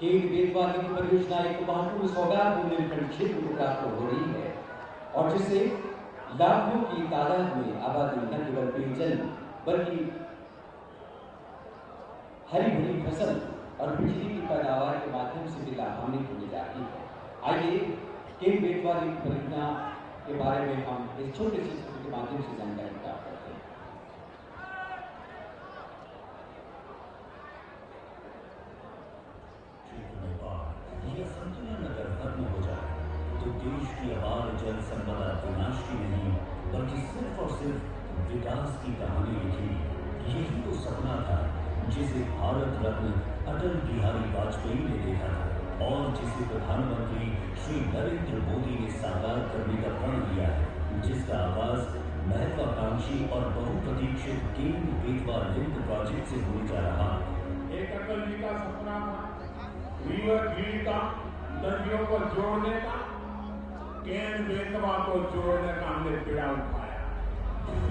Kent Betwa link परियोजना एक महत्वपूर्ण सौगात बुंदेलखंड क्षेत्र को प्राप्त हो रही है और जिससे लाखों की तादाद में आबादी न केवल पेयजल बल्कि हरी भरी फसल और बिजली की पैदावार के माध्यम से भी लाभान्वित होने जा रही है। आइए केंट बेतवा लिंक परियोजना के बारे में हम इस छोटे से चित्र के माध्यम से जानकारी प्राप्त करते हैं। यह संतुलन अगर खत्म हो जाए तो देश की अपार जल संपदा विनाश की नहीं बल्कि सिर्फ और सिर्फ विकास की कहानी लिखेगी। यही तो सपना था जिसे भारत रत्न अटल बिहारी वाजपेयी ने देखा था और जिसे प्रधानमंत्री श्री नरेंद्र मोदी ने साकार करने का प्रण लिया है, जिसका आगाज महत्वाकांक्षी और बहुप्रतीक्षित केंट बेतवा लिंक प्रोजेक्ट से होने जा रहा है। एक अटल जी का सपना था रिवर झील का, नदियों को जोड़ने का, केंट बेतवा को जोड़ने का हमने बीड़ा उठाया।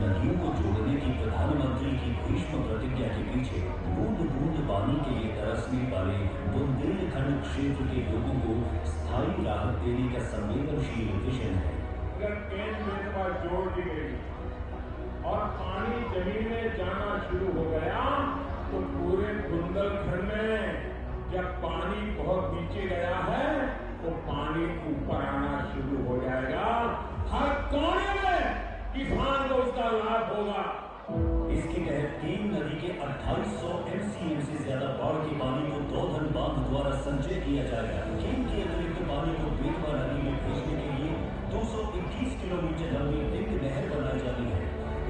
नदियों को जोड़ने की प्रधानमंत्री की भीष्म प्रतिज्ञा के पीछे बूंद बूंद पानी के लिए तरसने वाले बुंदेलखंड क्षेत्र के लोगों को स्थायी राहत देने का संवेदनशील विजन है। अगर केंट बेतवा जोड़ दी गई और पानी जमीन में जाना शुरू हो गया तो पूरे बुंदेलखंड में जब पानी बहुत नीचे गया है तो पानी ऊपर आना शुरू हो जाएगा। हर कोने में किसान को उसका लाभ होगा। इसके तहत केन नदी के 2800 MCM से ज्यादा बाढ़ के पानी को दौधन बांध द्वारा संचय किया जाएगा। केन के अतिरिक्त पानी को बेतवा नदी में भेजने के लिए 221 किलोमीटर लंबी लिंक नहर बनाई जानी है।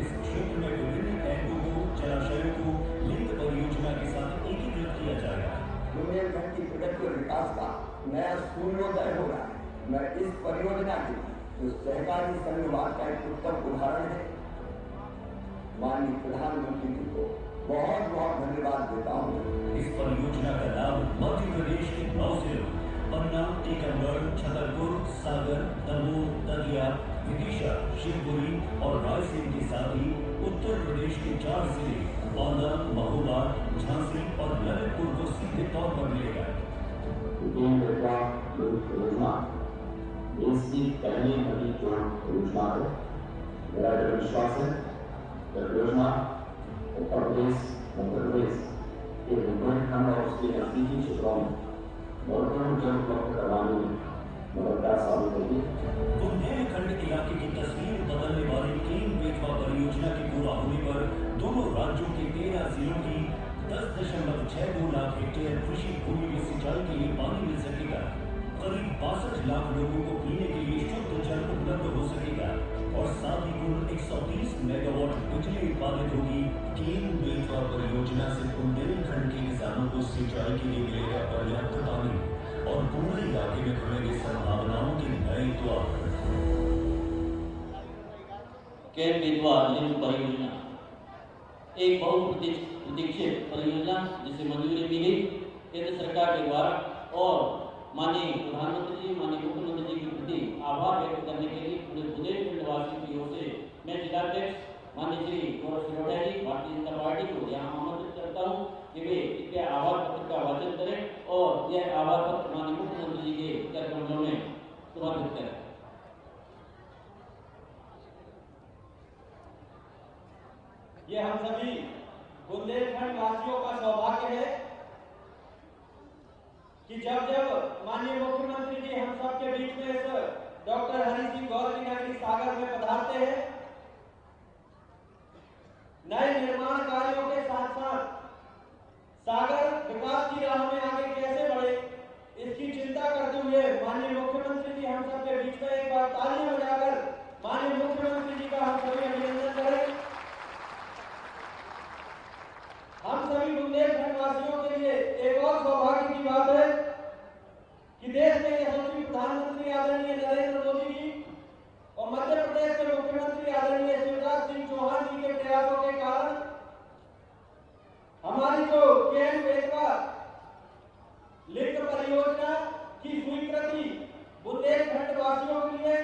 इस क्षेत्र में विभिन्न टैंकों को, जलाशयों को लिंक परियोजना के साथ एकीकृत किया जाएगा। बुंदेलखंड की प्रगति और विकास का नया सूर्योदय हो रहा है। मैं इस परियोजना की जो सहकारी संघवाद का एक उत्तम उदाहरण है, माननीय प्रधानमंत्री जी को बहुत बहुत धन्यवाद देता हूँ। इस परियोजना का लाभ मध्य प्रदेश के 9 जिलों पन्ना, टीकमगढ़, छतरपुर, सागर, दमोह, दतिया, विदिशा, शिवपुरी और रायसेन के साथ ही उत्तर प्रदेश के 4 जिले बांदा, महोबा, झांसी और ललितपुर को सीधे तौर पर मिलेगा। देश की पहली नदी जोड़ परियोजना है। मेरा यह विश्वास है कि परियोजना उत्तर प्रदेश, मध्य प्रदेश के बुंदेलखंड और उसके नजदीकी क्षेत्रों में महत्वपूर्ण जल उपलब्ध कराने में मददगार साबित होगी। बुंदेलखंड इलाके की तस्वीर बदलने वाली केन बेतवा परियोजना के पूरा होने पर दोनों राज्यों के 13 जिलों की 10.62 लाख हेक्टेयर कृषि भूमि में सिंचाई के लिए पानी मिल सकेगा। करीब 62 लाख लोगों को पीने के लिए शुद्ध जल उपलब्ध हो सकेगा और साथ ही कुल 130 मेगावाट बिजली उत्पादित होगी। केन बेतवा परियोजना से बुंदेलखंड के किसानों को सिंचाई के लिए मिलेगा पर्याप्त पानी और पूरे इलाके में खुलेंगे संभावनाओं के नए द्वार। केंट बेतवा लिंक परियोजना एक बहुप्रतीक्षित परियोजना जिसे मंजूरी मिली केंद्र सरकार के द्वारा और माननीय प्रधानमंत्री जी, माननीय मुख्यमंत्री जी के प्रति आभार व्यक्त करने के लिए पूरे बुंदेलखंड वासियों की ओर से मैं जिलाध्यक्ष माननीय श्री गौरव सिरोठिया जी भारतीय जनता पार्टी को यहाँ आमंत्रित करता हूँ कि वे इसके आभार पत्र का वाचन करें और यह आभार पत्र माननीय मुख्यमंत्री जी के कार्यक्रमों में समर्पित करें। ये हम सभी बुंदेलखंड वासियों का सौभाग्य है कि जब जब माननीय मुख्यमंत्री जी हम सबके बीच में इस डॉक्टर हरि सिंह गौर की नगरी सागर में पधारते हैं, नए निर्माण कार्यों के साथ साथ सागर विकास की राह में आगे कैसे बढ़े इसकी चिंता करते हुए माननीय मुख्यमंत्री जी हम सबके बीच में एक बार तालियां बजाकर माननीय मुख्यमंत्री जी का हम सभी अभिनंदन करें। हम सभी बुंदेलखंड वासियों के लिए एक और सौभाग्य की बात है कि देश के यशस्वी प्रधानमंत्री आदरणीय नरेंद्र मोदी जी और मध्य प्रदेश के मुख्यमंत्री आदरणीय शिवराज सिंह चौहान जी के प्रयासों के कारण हमारी जो केन बेतवा लिंक परियोजना की स्वीकृति बुंदेलखंड वासियों के लिए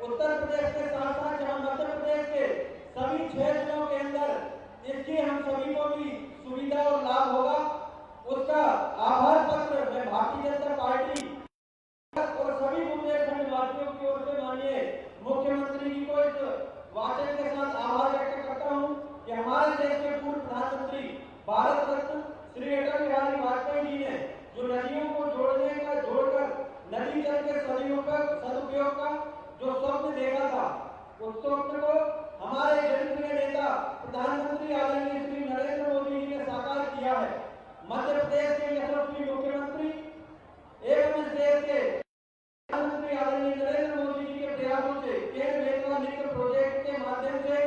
उत्तर प्रदेश के साथ साथ जहां मध्य प्रदेश के सभी 6 जिलों के अंदर इसकी हम सभी को भी सुविधा और लाभ होगा, उसका आभार पत्र मैं भारतीय भारत रत्न श्री अटल बिहारी वाजपेयी जी ने जो नदियों को जोड़कर नदी जल के सदुपयोग का जो स्वप्न देखा था, उस स्वप्न को हमारे जनप्रिय नेता प्रधानमंत्री आदरणीय श्री नरेंद्र मोदी जी ने साकार किया है। मध्य प्रदेश के यशस्वी मुख्यमंत्री एवं इस देश के प्रधानमंत्री आदरणीय नरेंद्र मोदी जी के प्रयासों से केन बेतवा लिंक प्रोजेक्ट के माध्यम से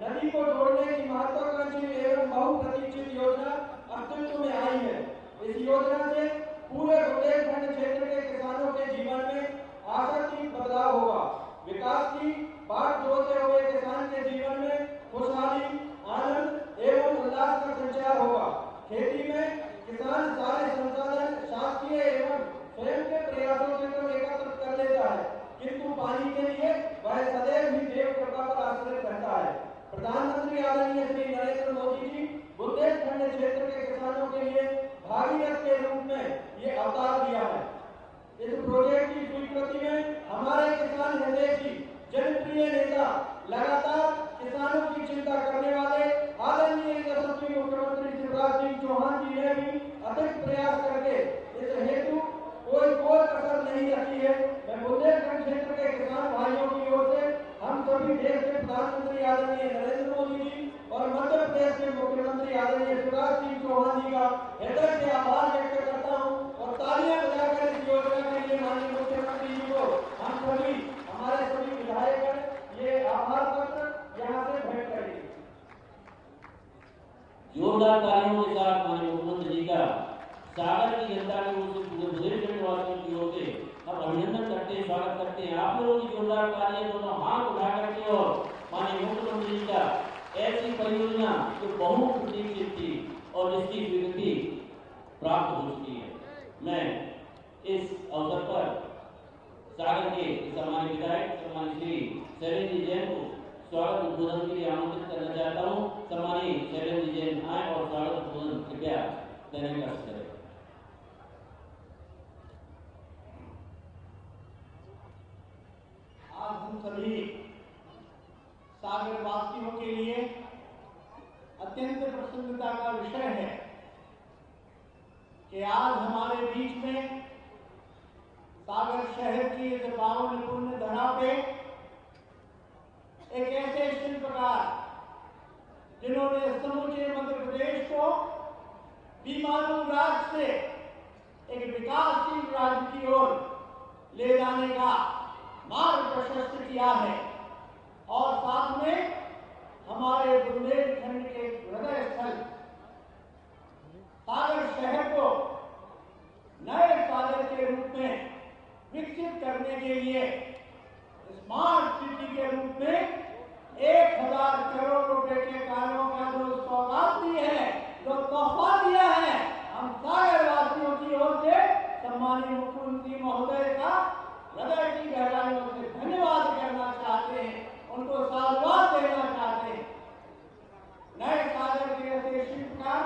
नदी को जोड़ने की महत्वाकांक्षी एवं बहुप्रतीक्षित योजना अस्तित्व में आई है। इस योजना से पूरे बुंदेलखंड क्षेत्र के किसानों के जीवन में आशातीत बदलाव होगा। विकास की बाट जोड़ते हुए किसान के जीवन में खुशहाली, आनंद एवं उल्लास का संचार होगा। खेती में किसान सारे संसाधन शासकीय एवं स्वयं के प्रयासों से तो एकत्र कर लेता है, किंतु पानी के लिए वह सदैव ही देव कृपा पर आश्रित रहता है। प्रधानमंत्री आदरणीय श्री नरेंद्र मोदी जी बुंदेलखंड क्षेत्र के किसानों के लिए भागीरथ के रूप में ये अवतार दिया है। इस प्रोजेक्ट की स्वीकृति में हमारे किसान हृदय की जनप्रिय नेता, लगातार किसानों की चिंता करने वाले आदरणीय यशस्वी मुख्यमंत्री शिवराज सिंह चौहान जी ने भी अतिरिक्त प्रयास करके इस हेतु कोई कसर नहीं रखी है। मैं बुंदेलखंड क्षेत्र के किसान भाइयों की ओर से हम सभी देश के प्रधानमंत्री आदरणीय नरेंद्र मोदी जी और मध्य प्रदेश के मुख्यमंत्री आदरणीय शिवराज सिंह चौहान जी का हृदय से आभार व्यक्त करता हूं और तालियां बजाकर इस योजना के लिए माननीय मुख्यमंत्री जी को हम सभी हमारे सभी विधायक ये आभार पत्र यहाँ से भेंट करेंगे। जोरदार तालियों के साथ माननीय मुख्यमंत्री जी का सागर की जनता की ओर से पूरे बुंदेलखंड वासियों की ओर से हम अभिनंदन करते हैं, स्वागत करते हैं। आप लोगों की जोरदार तालियां दोनों हाथ उठा करके और माननीय मुख्यमंत्री जी का ऐसी परियोजना जो बहुप्रतीक्षित थी और जिसकी स्वीकृति प्राप्त हो चुकी है। मैं इस अवसर पर सागर के सम्मानित विधायक सम्मानित श्री शैलेंद्र जैन को स्वागत उद्बोधन के लिए आमंत्रित करना चाहता हूँ। सम्मानित शैलेंद्र जैन आए और स्वागत उद्बोधन कृपया देने का करें। आज हम सभी सागर वासियों के लिए अत्यंत प्रसन्नता का विषय है कि आज हमारे बीच में सागर शहर की इस पावन पुण्य धरा पे एक ऐसे शिल्पकार जिन्होंने समूचे मध्य प्रदेश को बीमारू राज्य से एक विकासशील राज्य की ओर ले जाने का मार्ग प्रशस्त किया है और साथ में हमारे बुंदेलखंड के हृदय स्थल सागर शहर को नए सागर के रूप में विकसित करने के लिए स्मार्ट सिटी के रूप में 1000 करोड़ रुपए के कार्यों का जो सौगात दी है, जो तोहफा दिया है, हम सागर वासियों की ओर से सम्मानीय मुख्यमंत्री महोदय का हृदय की गहराइयों से धन्यवाद करना चाहते हैं, उनको साधुवाद देना चाहते हैं। नए सागर के ऐसे शिल्पकार,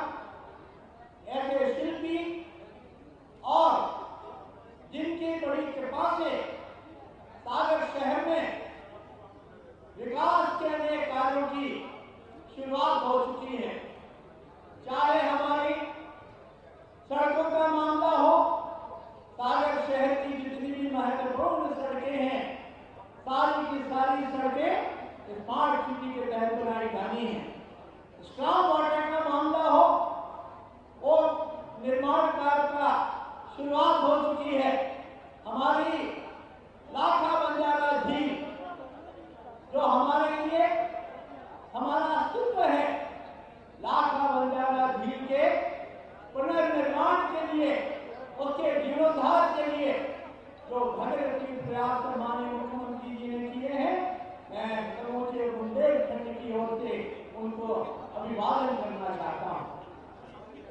ऐसे शिल्पी और जिनकी बड़ी कृपा से सागर शहर में विकास के अनेक कार्यों की शुरुआत हो चुकी है। चाहे हमारी सड़कों का मामला हो, सागर शहर की जितनी भी महत्वपूर्ण सड़कें हैं, सारी की सारी सड़कें स्मार्ट सिटी के तहत बनाई जानी है। स्ट्रॉन्ग वाटर का मामला हो, वो निर्माण कार्य का शुरुआत हो चुकी है। हमारी लाखा बंजारा झील जो हमारे लिए हमारा अस्तित्व है, लाखा बंजारा झील के पुनर्निर्माण के लिए, उसके जीर्णोद्धार के लिए जो भगीरथी प्रयास माननीय मुख्यमंत्री जी ने किए हैं, मैं समूचे बुंदेलखंड की ओर से उनको अभिवादन करना चाहता हूँ।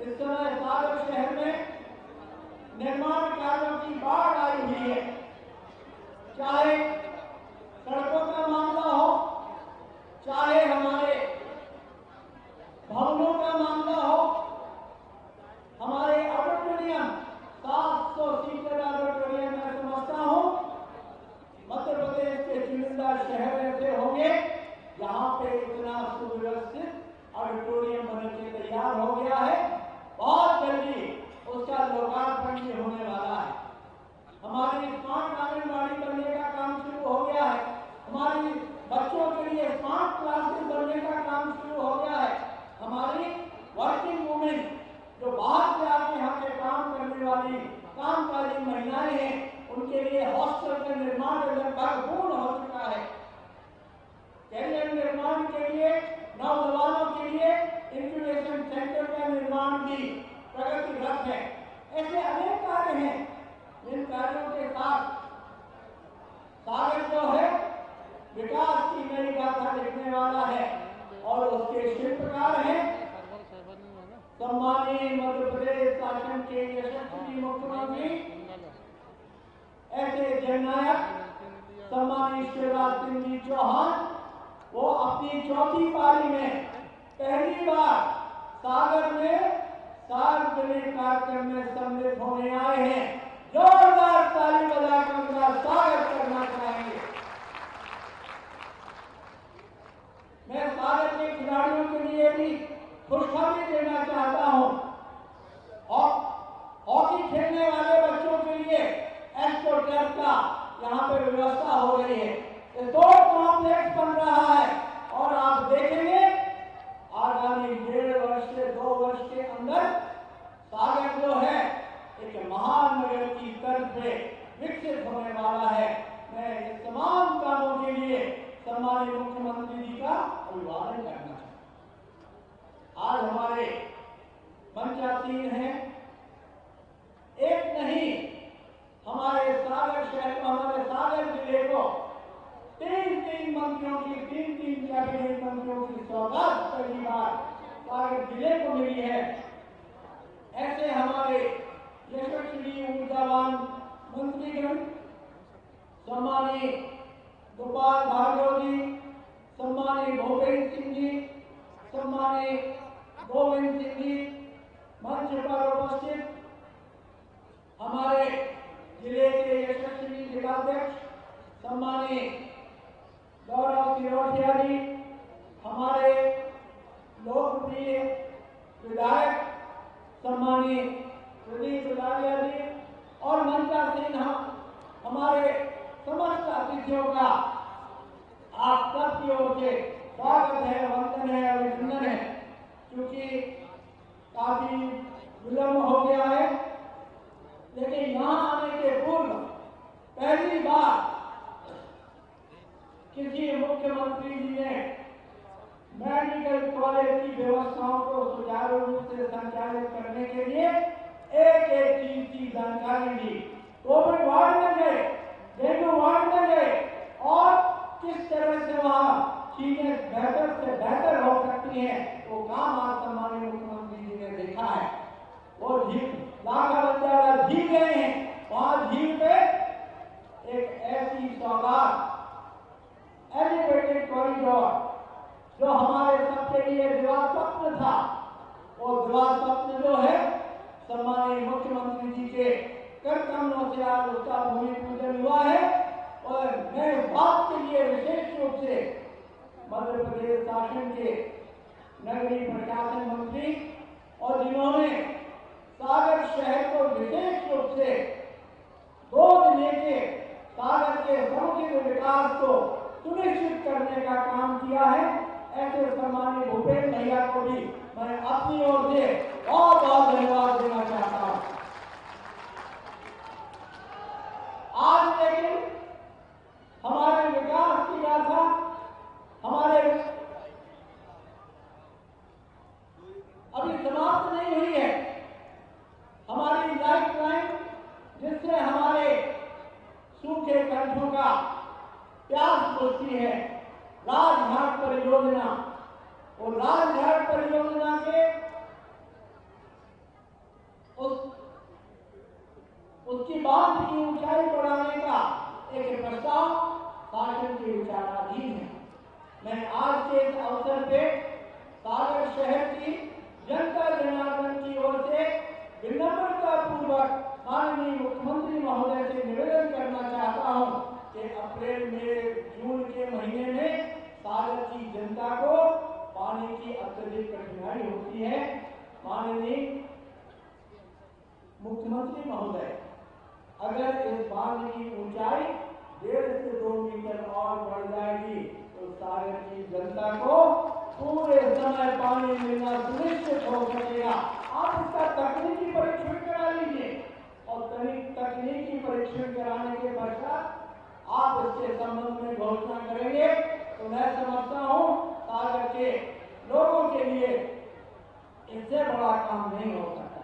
इस समय सागर शहर में निर्माण कार्यों की बाढ़ आई हुई है। चाहे सड़कों का मामला हो, चाहे हमारे भवनों का मामला हो, हमारे ऑडिटोरियम 700 सीटर ऑडिटोरियम मैं समझता हूँ मध्य प्रदेश के चुनिंदा शहर ऐसे होंगे जहाँ पे इतना सुव्यवस्थित ऑडिटोरियम बनने के तैयार हो गया है उद्घाटन भी होने वाला है। हमारी स्मार्ट आंगनबाड़ी बनने का काम शुरू हो गया है। हमारी बच्चों के लिए स्मार्ट क्लासेस बनने का काम शुरू हो गया है। हमारी वर्किंग वुमेन जो बाहर से आके यहाँ पे काम करने वाली कामकाजी महिलाएं हैं, उनके लिए हॉस्टल का निर्माण लगभग पूर्ण हो चुका है। कैरियर निर्माण के लिए नौजवानों के लिए इंक्यूबेशन सेंटर का निर्माण भी प्रगतिरत है। ऐसे अनेक कार्य हैं जिन कार्यों के साथ सागर जो है विकास की नई गाथा लिखने वाला है और उसके शिल्पकार हैं सम्मानीय मध्य प्रदेश शासन के यशस्वी मुख्यमंत्री ऐसे जननायक सम्मानीय शिवराज सिंह जी चौहान। वो अपनी चौथी पारी में पहली बार सागर में सार्वजनिक कार्यक्रम में सम्मिलित होने आए हैं। जोरदार ताली बजाकर उनका स्वागत करना चाहेंगे। मैं सागर के खिलाड़ियों के लिए भी खुशखबरी देना चाहता हूं। हॉकी खेलने वाले बच्चों के लिए एस्ट्रोटर्फ का यहाँ पे व्यवस्था हो रही है। ये 2 कॉम्प्लेक्स बन रहा है और आप देखेंगे आगामी 1.5 वर्ष से 2 वर्ष के अंदर सागर जो है एक महान नगर की तर्ज पे विकसित होने वाला है। मैं इस तमाम कामों के लिए सम्मानित मुख्यमंत्री जी का अभिवादन करना चाहता हूं। आज हमारे मंचासीन हैं, एक नहीं हमारे सागर शहर को, हमारे सागर जिले को 3 मंत्रियों की 3 कैबिनेट मंत्रियों की सौगात पहली बार सागर जिले को मिली है। ऐसे हमारे यशस्वी ऊर्जावान मंत्रीगण सम्मानीय गोपाल भार्गव जी, सम्मानीय भूपेंद्र सिंह जी, सम्मानीय गोविंद सिंह जी, मंच पर उपस्थित हमारे जिले के यशस्वी जिलाध्यक्ष सम्मानीय गौरव सिरोठिया जी, हमारे लोकप्रिय विधायक सम्मानीय प्रदीप लालिया जी और मंचासीन हमारे समस्त अतिथियों का आप सबकी ओर से स्वागत है, वंदन है, अभिनंदन है। क्योंकि काफी विलंब हो गया है, लेकिन यहाँ आने के पूर्व पहली बार किसी मुख्यमंत्री जी ने मेडिकल कॉलेज की व्यवस्थाओं को सुचारू रूप से संचालित करने के लिए एक चीज की जानकारी दी। कोविड वार्ड में गए, डेंगू वार्ड में गए और किस तरह से वहाँ चीजें बेहतर से बेहतर हो सकती हैं, वो काम आज सम्मानित मुख्यमंत्री जी ने देखा है। वो झील लाखा झील गए हैं, वहाँ झील पे एक ऐसी सौगात एलिवेटेड कॉरिडोर जो हमारे सबके लिए दिवा स्वप्न था, वो दिवा स्वप्न जो है सम्मानीय मुख्यमंत्री जी के कर कमलों से आज उसका भूमि पूजन हुआ है। और मैं इस बात के लिए विशेष रूप से मध्य प्रदेश शासन के नगरीय प्रशासन मंत्री और जिन्होंने सागर शहर को विशेष रूप से गोद लेके सागर के समुचित विकास को सुनिश्चित करने का काम किया है, ऐसे सम्मानित भूपेंद्र भैया को भी मैं अपनी ओर से बहुत बहुत धन्यवाद देना चाहता हूं। आज लेकिन हमारे विकास की गाथा हमारे अभी समाप्त नहीं हुई है। हमारी लाइफ लाइन जिससे हमारे सूखे कंठों का प्यास बुझती है, राजघाट परियोजना, और राजघाट परियोजना के उसकी बांध की ऊंचाई बढ़ाने का एक प्रस्ताव शासन के विचाराधीन है। मैं आज के इस अवसर पे सागर शहर की जनता जनार्दन की ओर से विनम्रता पूर्वक माननीय मुख्यमंत्री महोदय से निवेदन करना चाहता हूं कि अप्रैल में जून के महीने में सागर की जनता को पानी की अत्यधिक कठिनाई होती है। माननीय मुख्यमंत्री महोदय, अगर इस बांध की ऊंचाई 1.5 से 2 मीटर और बढ़ जाएगी तो सागर की जनता को पूरे समय पानी मिलना सुनिश्चित हो सकेगा। आप इसका तकनीकी परीक्षण करा लीजिए और तकनीकी परीक्षण कराने के पश्चात आप इसके संबंध में घोषणा करेंगे तो मैं समझता हूं सागर के लोगों के लिए इससे बड़ा काम नहीं हो सकता।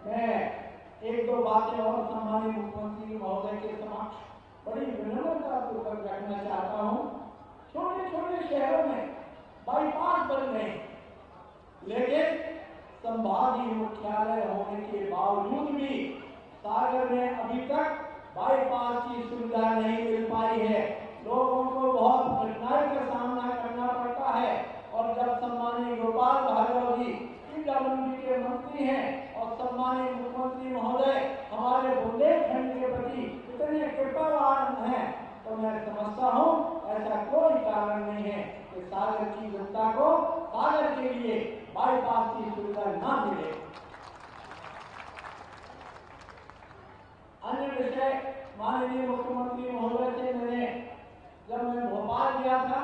मैं 1-2 बातें और सम्मानित मुख्यमंत्री महोदय के समक्ष बड़ी विनम्रता पूर्वक रखना चाहता हूं। छोटे छोटे शहरों में बाईपास बन गए, लेकिन संभागीय मुख्यालय होने के बावजूद भी सागर में अभी तक बाईपास की सुविधा नहीं मिल पाई है। लोगों को बहुत कठिनाई का सामना करना पड़ता है और जब सम्मानीय गोपाल भार्गव जी पीडब्ल्यूडी के मंत्री हैं और सम्मानीय मुख्यमंत्री महोदय हमारे बुंदेलखंड के प्रति इतने कृपावान हैं तो मैं समझता हूं ऐसा कोई कारण नहीं है कि सागर की जनता को सागर के लिए बाईपास की सुविधा न मिले। अन्य विषय माननीय मुख्यमंत्री महोदय से जब मैं भोपाल गया था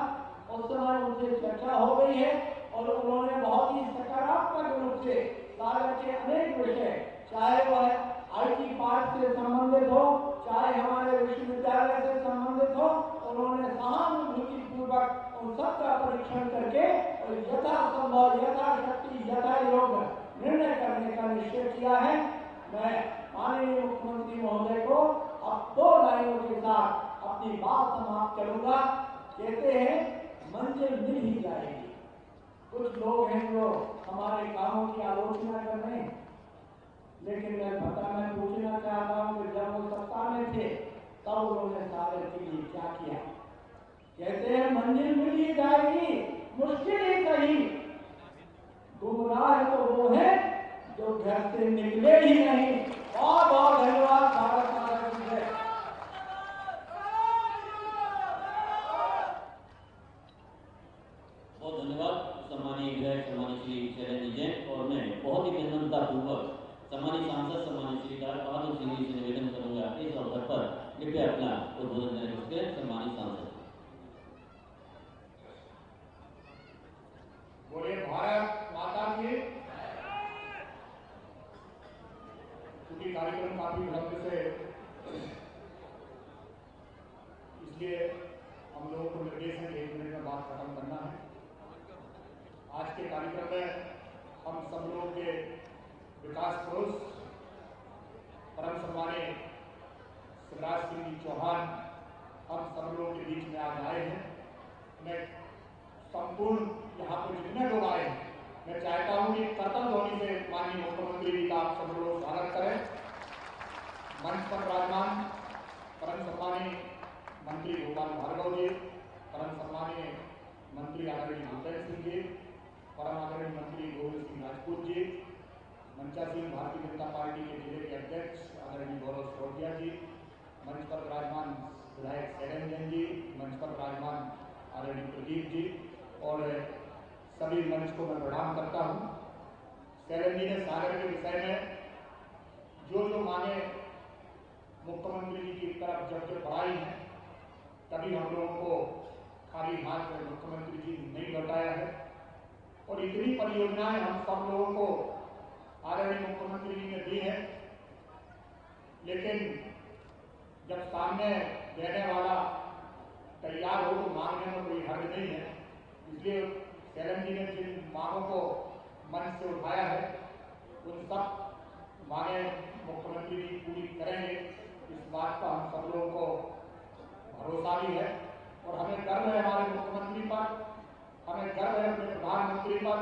उस समय उनसे चर्चा हो गई है और उन्होंने बहुत ही सकारात्मक रूप से सागर के अनेक विषय, चाहे वह आईटी पार्क से संबंधित हो, चाहे हमारे विश्वविद्यालय से संबंधित हो, उन्होंने सहानुभूति पूर्वक उन सबका परीक्षण करके और यथासंभव, यथाशक्ति, यथायोग्य निर्णय करने का निश्चय किया है। मैं माननीय मुख्यमंत्री महोदय को अब 2 लाइनों के साथ अपनी बात समाप्त करूंगा। कहते हैं मंजिल मिल ही जाएगी। कुछ लोग हैं जो हमारे कामों की आलोचना कर रहे हैं, लेकिन मैं पूछना चाहता हूं कि जब वो सत्ता में थे तब उन्होंने सागर के लिए क्या किया? कहते हैं मंजिल मिल ही जाएगी, मुश्किल ही सही, गुमराह तो वो है जो घर से निकले ही नहीं। बहुत बहुत धन्यवाद। भारत माता की जय। बहुत धन्यवाद सम्मानीय विधायक सम्मानित श्री शैलेंद्र जैन। और मैं बहुत ही विनम्रता पूर्वक सम्मानित सांसद सम्मानित श्री लाल बहादुर सिंह जी से निवेदन करूंगा इस अवसर पर कृपया अपना उद्बोधन देने के लिए। सम्मानित सांसद बोले भारत माता की। क्योंकि कार्यक्रम काफी विलंब से, इसलिए हम लोगों को निर्देश है कि 1 मिनट में बात खत्म करना है। आज के कार्यक्रम में हम सब लोग के विकास पुरुष परम सम्मानीय शिवराज सिंह जी चौहान हम सब लोगों के बीच में आज आए हैं। मैं संपूर्ण यहाँ पर जितने लोग आए हैं, मैं चाहता हूँ कि कर्तव्य ध्वनि से माननीय मुख्यमंत्री जी का आप सब लोग स्वागत करें। मंच पर विराजमान परम सम्मानीय मंत्री गोपाल भार्गव जी, परम सम्मानीय मंत्री आदरणीय भूपेंद्र सिंह जी, परम आदरणीय मंत्री गोविंद सिंह राजपूत जी, मंचासीन भारतीय जनता पार्टी के जिले के अध्यक्ष आदरणीय गौरव सोटिया जी, मंच पर विराजमान विधायक शैलेंद्र जैन जी, मंच पर विराजमान आदरणीय प्रदीप जी और सभी मंच को मैं प्रणाम करता हूँ। शैलेंद्र जी ने सागर के विषय में जो माने मुख्यमंत्री जी की तरफ जब बढ़ाई है, तभी हम लोगों को खाली हाथ मुख्यमंत्री जी नहीं लौटाया है और इतनी परियोजनाएं हम सब लोगों को आदरणीय मुख्यमंत्री जी ने दी है। लेकिन जब सामने देने वाला तैयार हो तो मांगने में कोई हर्ज नहीं है। इसलिए शैलेंद्र जी ने जिन मांगों को मंच से उठाया है उन सब मांगे मुख्यमंत्री जी पूरी करेंगे, इस बात का हम सब लोगों को भरोसा भी है और हमें गर्व है हमारे मुख्यमंत्री पर, हमें गर्व है अपने प्रधानमंत्री पर,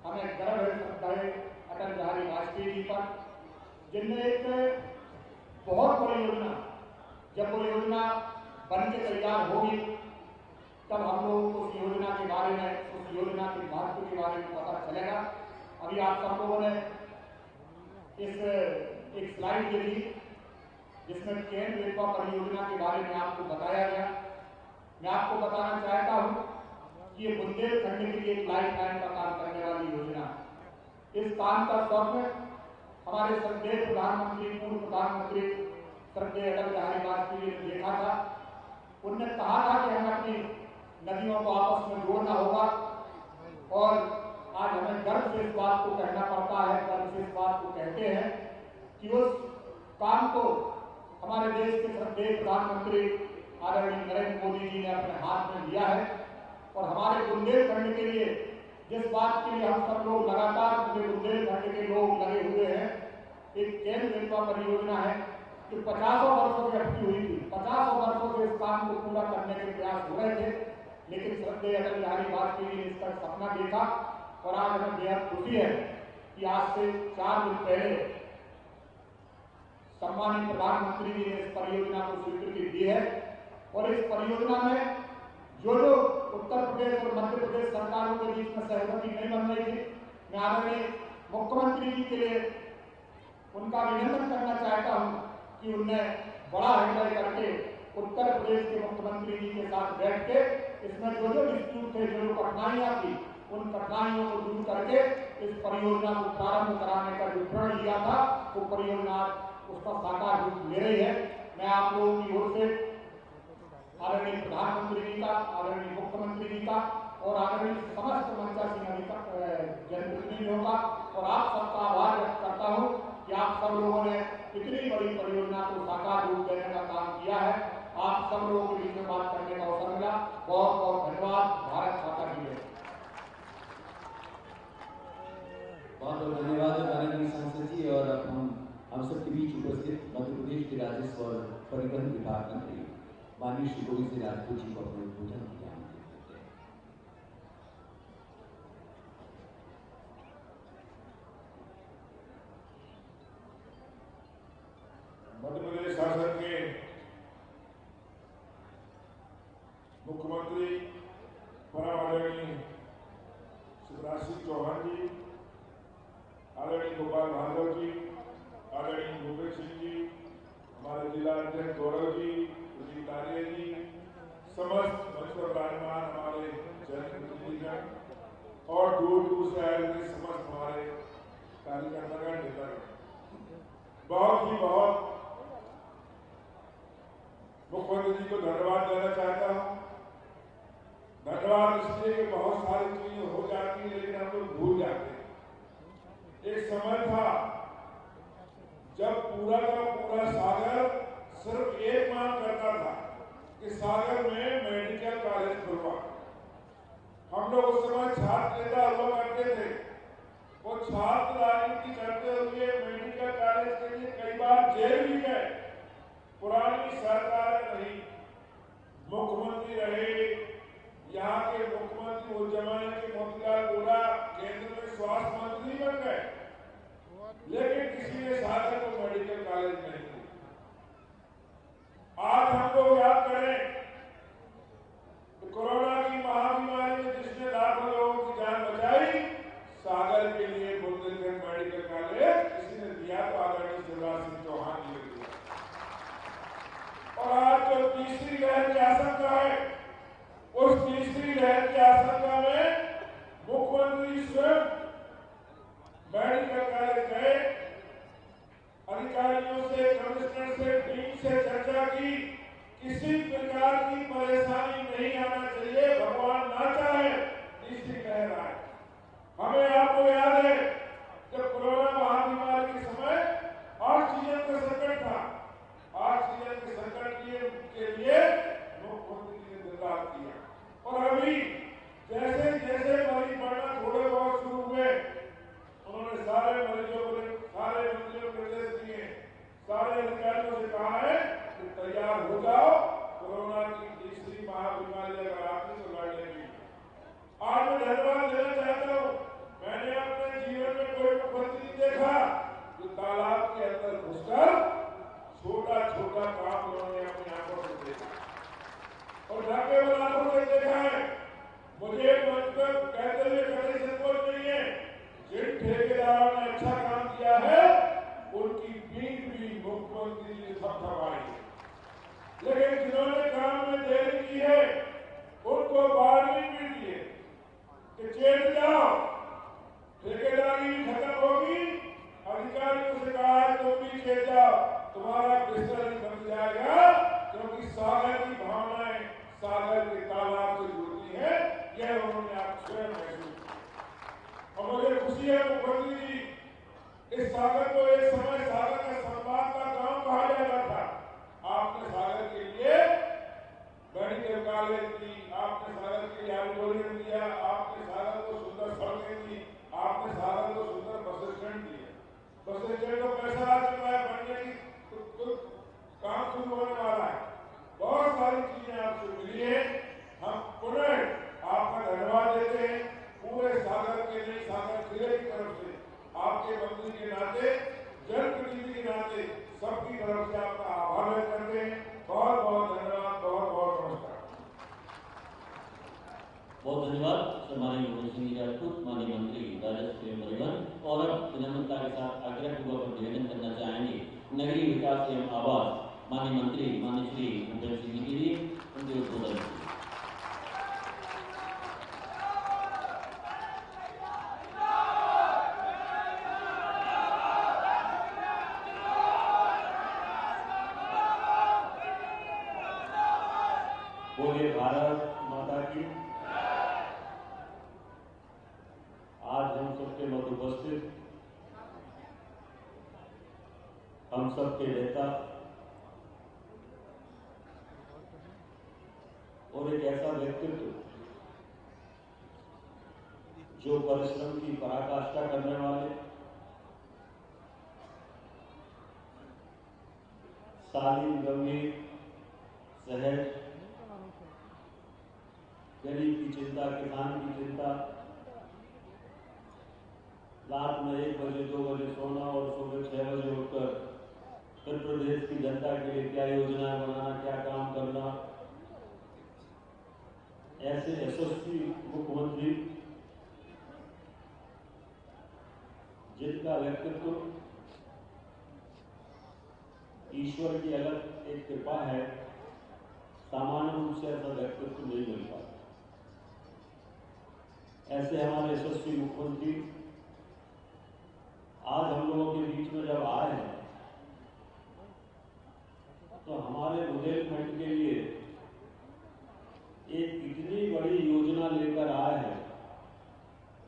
हमें गर्व है श्रद्धाए अटल बिहारी वाजपेयी जी पर, जिनने एक बहुत बड़ी योजना, जब वो योजना बन के तैयार होगी तब हम लोगों को उस योजना के बारे में, उस योजना के महत्व के बारे में पता चलेगा। अभी आप सब लोगों ने इस एक स्लाइड देखी जिसमें केन बेतवा परियोजना के बारे में आपको बताया गया। मैं आपको बताना चाहता हूं कि ये बुंदेलखंड के लिए एक लाइफ लाइन का काम करने वाली योजना। इस काम का स्वप्न हमारे श्रद्धेय प्रधानमंत्री, पूर्व प्रधानमंत्री श्रद्धेय अटल बिहारी वाजपेयी ने देखा था। उनने कहा था कि हमें अपनी नदियों को आपस में जोड़ना होगा, और आज हमें गर्व से इस बात को कहना पड़ता है, गर्व से इस बात को कहते हैं कि उस काम को हमारे देश के श्रद्धेय प्रधानमंत्री आदरणीय नरेंद्र मोदी जी ने अपने हाथ में लिया है। और हमारे बुंदेलखंड के लिए जिस बात के लिए हम सब लोग लगातार पूरे बुंदेलखंड के लोग लगे हुए हैं, एक केन बेतवा परियोजना है जो 50 वर्षों से अटकी हुई थी। 50 वर्षों से इस काम को पूरा करने के प्रयास हो रहे थे, लेकिन श्रद्धेय अटल बिहारी वाजपेयी ने इसका सपना देखा। और आज हमें बेहद खुशी है कि आज से 4 दिन पहले सम्मानित प्रधानमंत्री जी ने इस परियोजना को स्वीकृति दी है। और इस परियोजना में जो उत्तर प्रदेश और मध्य प्रदेश सरकारों के बीच में सहमति नहीं बन रही थी, मैं आदरणीय मुख्यमंत्री जी के लिए उनका अभिनंदन करना चाहता हूं कि उनने बड़ा हृदय करके उत्तर प्रदेश के मुख्यमंत्री जी के साथ बैठ के इसमें जो डिस्प्यूट थे, जो कठिनाइयां थी, उन कठिनाइयों को दूर करके इस परियोजना को प्रारंभ कराने का जो प्रण लिया था, वो परियोजना उसका साकार रूप ले रही है। मैं आप लोगों की ओर से आदरणीय प्रधानमंत्री जी का, आदरणीय मुख्यमंत्री जी का और आदरणीय समस्त मंचासीन जनप्रतिनिधियों का और आप सबका आभार व्यक्त करता हूं कि आप सब लोगों ने इतनी बड़ी परियोजना को साकार रूप देने का काम किया है। आप सब लोगों के बीच में बात करने का अवसर मिला, बहुत बहुत धन्यवाद। भारत माता की जय। बहुत बहुत धन्यवाद माननीय सांसद जी। और अब हम सबके बीच उपस्थित मध्य प्रदेश के राजस्व और परिवहन विभाग मंत्री माननीय श्री गोविंद सिंह राजपूत जी को अपने उद्बोधन किया। मध्य प्रदेश शासन के मुख्यमंत्री परम आदरणीय शिवराज सिंह चौहान जी, आदरणीय गोपाल भार्गव जी, आदरणीय भूपेश सिंह जी, हमारे जिला अध्यक्ष गौरव जी, प्रदीप दारिया जी, समस्त मंच पर विराजमान हमारे जनप्रतिनिधिगण और दूर दूर से आए हुए समस्त हमारे कार्यकर्तागण, नेतागण, बहुत मुख्यमंत्री जी को धन्यवाद देना चाहता हूँ। धन्यवाद इसलिए कि बहुत सारी चीजें हो जाती हैं लेकिन हम लोग भूल जाते हैं। एक समय था जब पूरा का पूरा सागर सिर्फ एक मांग करता था कि सागर में मेडिकल कॉलेज खुलवा। हम लोग उस समय छात्र नेता हुआ करते थे, वो छात्र राजनीति करते हुए मेडिकल कॉलेज के लिए कई बार जेल भी गए। पुरानी सरकार नहीं, मुख्यमंत्री रहे, यहाँ के मुख्यमंत्री उस जमाने के मोतीलाल वोरा केंद्र में स्वास्थ्य मंत्री बन गए, लेकिन किसी ने सागर को मेडिकल कॉलेज नहीं दिया। आज हम लोग याद करें कि कोरोना की महामारी में जिसने लाखों लोगों की जान बचाई, सागर के लिए बुंदेलखंड मेडिकल कॉलेज किसी ने दिया तो आदरणीय शिवराज सिंह चौहान जी ने दिया। और आज जो तीसरी लहर की आशंका है, उस तीसरी लहर की आशंका में मुख्यमंत्री स्वयं मेडिकल कॉलेज गए, अधिकारियों से, कमिश्नर से, टीम से चर्चा की। किसी प्रकार की परेशानी नहीं आना चाहिए, भगवान ना चाहे तीसरी लहर आए। हमें आपको याद है जब कोरोना महामारी के समय ऑक्सीजन का संकट था, ऑक्सीजन के संकट के लिए मुख्यमंत्री ने दिन रात किया। और अभी जैसे जैसे मरीज बढ़ना थोड़े बहुत शुरू हुए, उन्होंने सारे मरीजों को, सारे मंत्रियों को निर्देश दिए, सारे अधिकारियों से कहा है कि तैयार हो जाओ, कोरोना की तीसरी महामारी अगर आती तो लड़ने की। आज मैं धन्यवाद देना चाहता हूँ, मैंने अपने जीवन में कोई मुख्यमंत्री देखा जो तालाब के अंदर घुसकर छोटा छोटा काम उन्होंने अपनी आंखों से देखा और ढाके वाला आंखों से देखा है। मुझे मतलब कहते हुए कभी संकोच नहीं है, जिन ठेकेदारों ने अच्छा काम किया है उनकी पीठ भी मुख्यमंत्री जी थपथपाई है, लेकिन जिन्होंने काम में देरी की है उनको वार्निंग भी दी है कि चेत जाओ, ठेकेदारी खत्म होगी, अधिकार अधिकारियों से कहा है तुम भी खेल जाओ, तुम्हारा बिस्तर ही बन जाएगा, क्योंकि सागर की भावनाएं सागर के तालाब से जुड़ती है, यह उन्होंने आप स्वयं महसूस किया। और मुझे खुशी है मुख्यमंत्री जी, इस सागर को एक समय सागर का संवाद का गांव कहा जाता था। आपने सागर के लिए मेडिकल कॉलेज दी, आपने सागर के लिए ऑडिटोरियम दिया, आपने सागर को सुंदर सड़कें दी, आपने सागर को सुंदर बस स्टैंड दिया। बस स्टैंड को पैसा आ चुका है, बनने की तो काम शुरू होने वाला है। बहुत सारी चीजें आपसे मिली है। हम पुनः आपका धन्यवाद देते हैं पूरे सागर के लिए, सागर जिले की तरफ से, आपके मंत्री के नाते, जनप्रतिनिधि के नाते सबकी तरफ से आपका आभार व्यक्त करते हैं। बहुत बहुत धन्यवाद, बहुत बहुत नमस्कार। बहुत धन्यवाद सम्मानीय मनोज सिंह राजपूत, माननीय मंत्री राजस्व एवं परिवहन। और अब विनम्रता के साथ आग्रहपूर्वक निवेदन करना चाहेंगे नगरीय विकास एवं आवास माननीय मंत्री माननीय श्री भूपेंद्र सिंह जी के लिए उनके उद्बोधन। बोलिए भारत माता की। आज हम सबके मध्य उपस्थित हम सबके नेता और एक ऐसा व्यक्तित्व जो परिश्रम की पराकाष्ठा करने वाले, शालीन, गंभीर, सहज, गरीब की चिंता, किसान की चिंता, रात में 1 बजे 2 बजे सोना और सुबह 6 बजे उठकर उत्तर प्रदेश की जनता के लिए क्या योजनाएं बनाना, क्या काम करना, ऐसे यशस्वी मुख्यमंत्री जिनका व्यक्तित्व ईश्वर की अलग एक कृपा है, सामान्य रूप से ऐसा व्यक्तित्व नहीं मिल पाता। ऐसे हमारे यशस्वी मुख्यमंत्री आज हम लोगों के बीच में जब आए हैं तो हमारे बुंदेलखंड के लिए एक इतनी बड़ी योजना लेकर आए हैं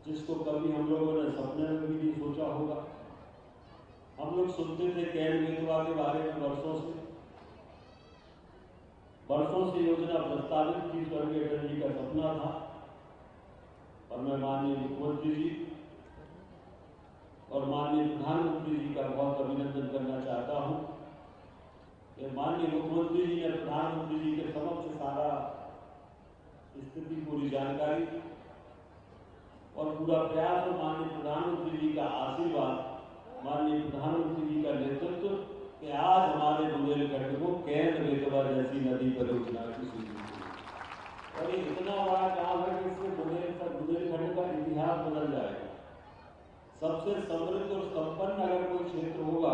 जिसको कभी हम लोगों ने सपने में भी नहीं सोचा होगा। हम लोग सुनते थे कैन बेतवा के बारे में वर्षों से योजना प्रस्तावित थी, स्वर्गीय अटल जी का सपना था। और मैं माननीय मुख्यमंत्री जी और माननीय प्रधानमंत्री जी का बहुत अभिनंदन करना चाहता हूं कि माननीय मुख्यमंत्री जी ने प्रधानमंत्री जी के समक्ष सारा स्थिति, पूरी जानकारी और पूरा प्रयास और माननीय प्रधानमंत्री जी का आशीर्वाद, माननीय प्रधानमंत्री जी का नेतृत्व कि आज हमारे बुंदेलखंड को कैन बेतवा जैसी नदी परियोजना की स्वीकृति मिली। और ये इतना बड़ा काम है कि इससे बुंदेलखंड का इतिहास बदल जाएगा। सबसे समृद्ध और संपन्न अगर कोई क्षेत्र होगा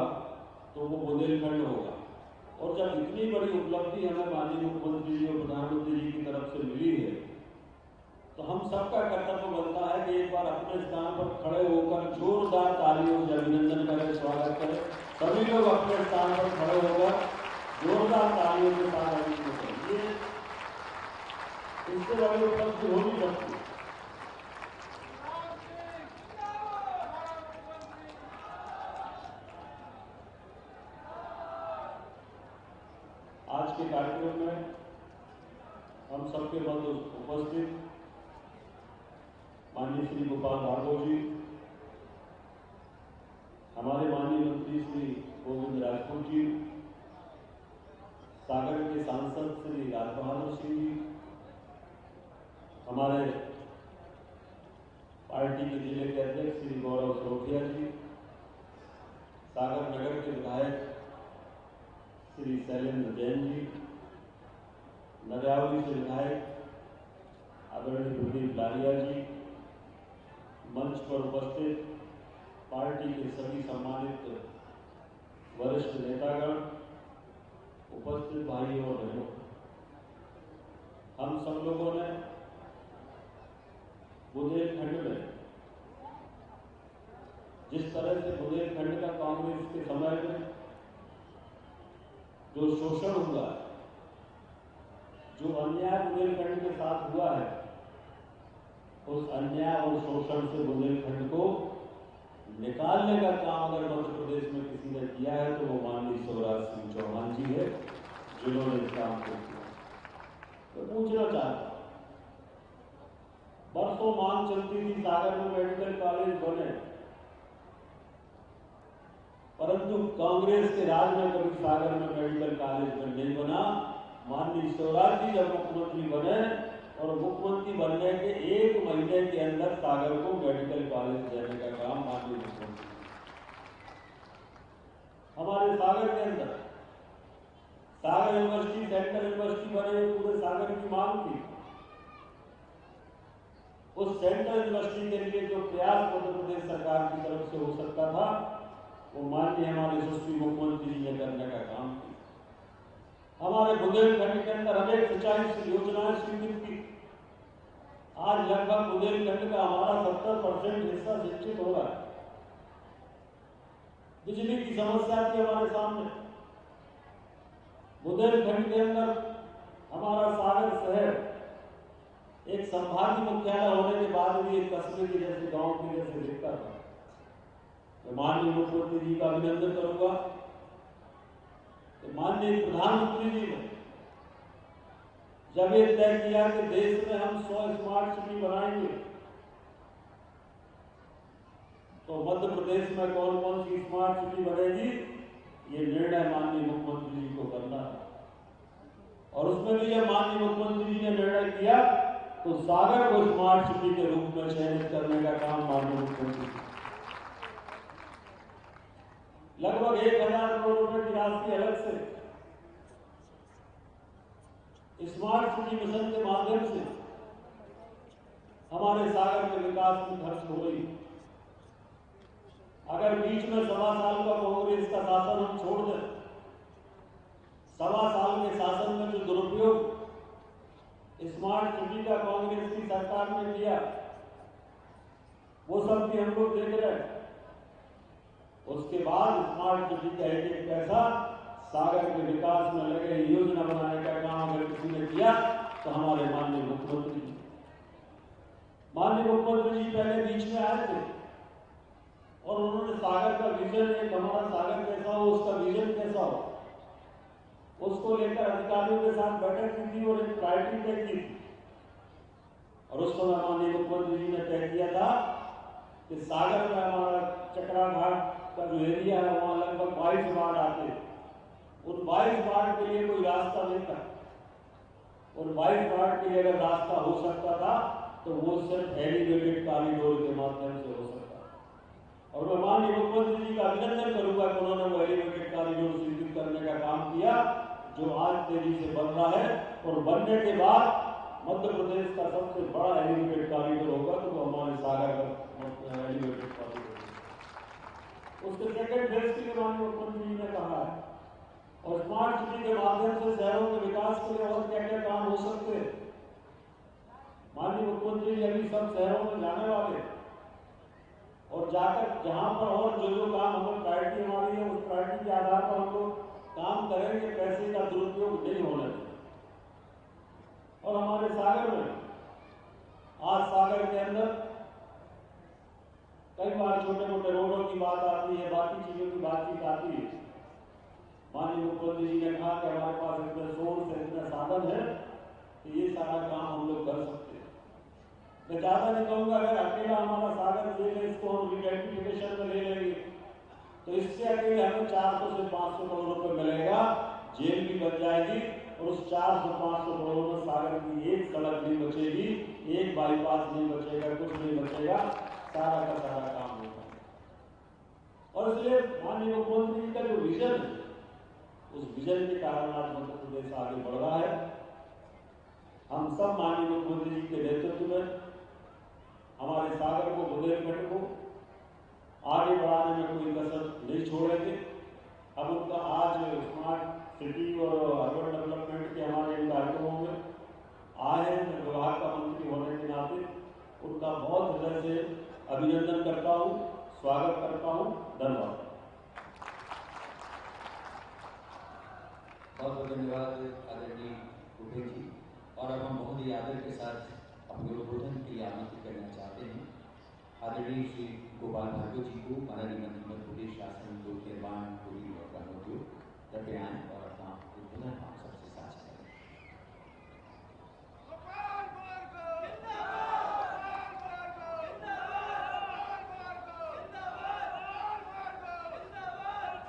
तो वो बुंदेलखंड होगा। और जब इतनी बड़ी उपलब्धि हमें माननीय मुख्यमंत्री जी और प्रधानमंत्री जी की तरफ से मिली है तो हम सबका कर्तव्य बनता है कि एक बार अपने स्थान पर खड़े होकर जोरदार तालियों से अभिनंदन करें, स्वागत करें। सभी लोग अपने स्थान पर खड़े होकर जोरदार तालियों के साथ अभिनंदन करें। ये इससे बड़ी उपलब्धि हो नहीं सकती। आज के कार्यक्रम में हम सबके मध्य उपस्थित माननीय श्री गोपाल भार्गव जी, हमारे माननीय मंत्री श्री गोविंद राजपूत जी, सागर के सांसद श्री राज बहादुर सिंह जी, हमारे पार्टी के जिले के अध्यक्ष श्री गौरव सरोखिया जी, सागर नगर के विधायक श्री शैलेंद्र जैन जी, नरियावली से विधायक आदरणीय प्रदीप लारिया जी, मंच पर उपस्थित पार्टी के सभी सम्मानित वरिष्ठ नेतागण, उपस्थित भाइयों और बहनों, हम सब लोगों ने बुंदेलखंड में जिस तरह से बुंदेलखंड का काम के समय में जो शोषण हुआ, जो अन्याय बुंदेलखंड के साथ हुआ है, उस अन्याय और शोषण से बुंदेलखंड को निकालने का काम अगर मध्य प्रदेश में किसी ने किया है तो वो माननीय शिवराज सिंह चौहान जी है, जिन्होंने इस काम को किया। तो पूछना चाहता हूं, बरसों मांग चलती थी सागर में मेडिकल कॉलेज बने, परंतु कांग्रेस के राज में कभी सागर में मेडिकल कॉलेज नहीं बना। माननीय शिवराज जी जब मुख्यमंत्री बने और मुख्यमंत्री बनने के 1 महीने के अंदर सागर को मेडिकल कॉलेज देने का काम माननीय मुख्यमंत्री, हमारे सागर के अंदर सागर यूनिवर्सिटी, सेंट्रल यूनिवर्सिटी बने, पूरे सागर की मांग थी। उस सेंट्रल यूनिवर्सिटी के लिए जो प्रयास मध्य प्रदेश सरकार की तरफ से हो सकता था, वो माननीय हमारे यशस्वी मुख्यमंत्री जी ने करने का काम किया। हमारे बुंदेलखंड के अंदर अनेक सिंचाई योजनाएं स्वीकृत की। आज लगभग बुंदेलखंड का हमारा 70% हिस्सा सिंचित हो रहा है। बिजली की समस्या थी हमारे सामने। बुंदेलखंड के अंदर हमारा सागर शहर एक संभागीय मुख्यालय होने के बाद भी एक कस्बे के जैसे, गांव के जैसे दिखता था। मैं माननीय मुख्यमंत्री जी का अभिनंदन करूंगा कि माननीय प्रधानमंत्री जी ने जब ये तय किया कि देश में हम 100 स्मार्ट सिटी बनाएंगे, तो मध्य प्रदेश में कौन कौन सी स्मार्ट सिटी बनेगी, ये निर्णय माननीय मुख्यमंत्री जी को करना है। और उसमें भी जब माननीय मुख्यमंत्री जी ने निर्णय किया तो सागर को स्मार्ट सिटी के रूप में चयनित करने का काम माननीय मुख्यमंत्री, लगभग 1000 करोड़ रुपए की राशि अलग से स्मार्ट सिटी मिशन के माध्यम से हमारे सागर के विकास में खर्च हो रही। अगर बीच में 1.25 साल का कांग्रेस का शासन हम छोड़ दें, 1.25 साल के शासन में जो दुरुपयोग स्मार्ट सिटी का कांग्रेस की सरकार ने किया, वो सब भी हम लोग देख रहे हैं। उसके बाद स्मार्ट सिटी का एक पैसा सागर के विकास में लगे, योजना बनाने का काम अगर किसी ने किया तो हमारे माननीय मुख्यमंत्री जी पहले बीच में आए थे और उन्होंने सागर का विजन, एक हमारा सागर कैसा हो, उसका विजन कैसा हो, उसको लेकर अधिकारियों के साथ बैठक की थी और एक प्रायोरिटी तय की थी। और उस समय माननीय मुख्यमंत्री जी ने तय किया था कि सागर में हमारा चकरा घाट का जो एरिया है, वहां लगभग 22 वार्ड आते हैं। उन 22 वार्ड के लिए कोई रास्ता नहीं था। उन 22 वार्ड के लिए अगर रास्ता हो सकता था तो वो सिर्फ एलिवेटेड कॉरिडोर के माध्यम से हो सकता था। और मैं माननीय मुख्यमंत्री जी का अभिनंदन करूंगा कि उन्होंने वो एलिवेटेड कॉरिडोर स्वीकृत करने का काम किया, जो आज तेजी से बन रहा है। और बनने के बाद मध्य प्रदेश का सबसे बड़ा एलिवेटेड कॉरिडोर होगा तो वो हमारे सागर का एलिवेटेड कॉरिडोर। उसके सेकेंड फेज के लिए माननीय मुख्यमंत्री जी ने कहा है। और स्मार्ट सिटी के माध्यम से शहरों के विकास के लिए और क्या क्या काम हो सकते हैं, माननीय मुख्यमंत्री जी अभी सब शहरों में जाने वाले और जाकर जहां पर और जो काम हमें प्रायोरिटी हमारी है, उस प्रायोरिटी के आधार पर हम लोग काम करेंगे, पैसे का दुरुपयोग नहीं होने देंगे। और हमारे सागर में, आज सागर के अंदर कई बार छोटे मोटे रोडों की बात आती है, बाकी चीजों की बातचीत आती है। माननीय मुख्यमंत्री जी ने कहा कि हमारे पास इतने सोर्स है, इतने साधन है कि ये सारा काम हम लोग कर सकते हैं। मैं ज्यादा नहीं कहूंगा, अगर अकेला हमारा सागर जेल है, इसको हम रिडेंटिफिकेशन में ले लेंगे तो इससे अकेले हमें 400 से 500 करोड़ रुपए मिलेगा, जेल भी बन जाएगी और उस 400-500 करोड़ में सागर की एक सड़क नहीं बचेगी, एक बाईपास नहीं बचेगा, कुछ नहीं बचेगा, सारा का सारा काम होगा। और इसलिए माननीय मुख्यमंत्री जी का जो विजन है, उस विजन के कारण आज मध्य प्रदेश आगे बढ़ रहा है। हम सब माननीय मुख्यमंत्री जी के नेतृत्व में हमारे सागर को, बुंदेलखंड को आगे बढ़ाने में कोई कसर नहीं छोड़ेंगे। अब उनका आज स्मार्ट सिटी और अर्बन डेवलपमेंट के हमारे इन कार्यक्रमों में आए हैं, विभाग का मंत्री होने के नाते उनका बहुत हृदय से अभिनंदन करता हूँ, स्वागत करता हूँ। धन्यवाद। बहुत बहुत धन्यवाद आदरणीय गुप्ता जी। और अब हम बहुत ही आदर के साथ अपने उद्बोधन के लिए आमंत्रित करना चाहते हैं आदरणीय श्री गोपाल भार्गव जी को, माननीय मंत्री मध्य प्रदेश शासन लोक निर्माण पूरी और ग्रामोद्योग कृपया आएं और अपना उद्बोधन हम सबसे साझा करें।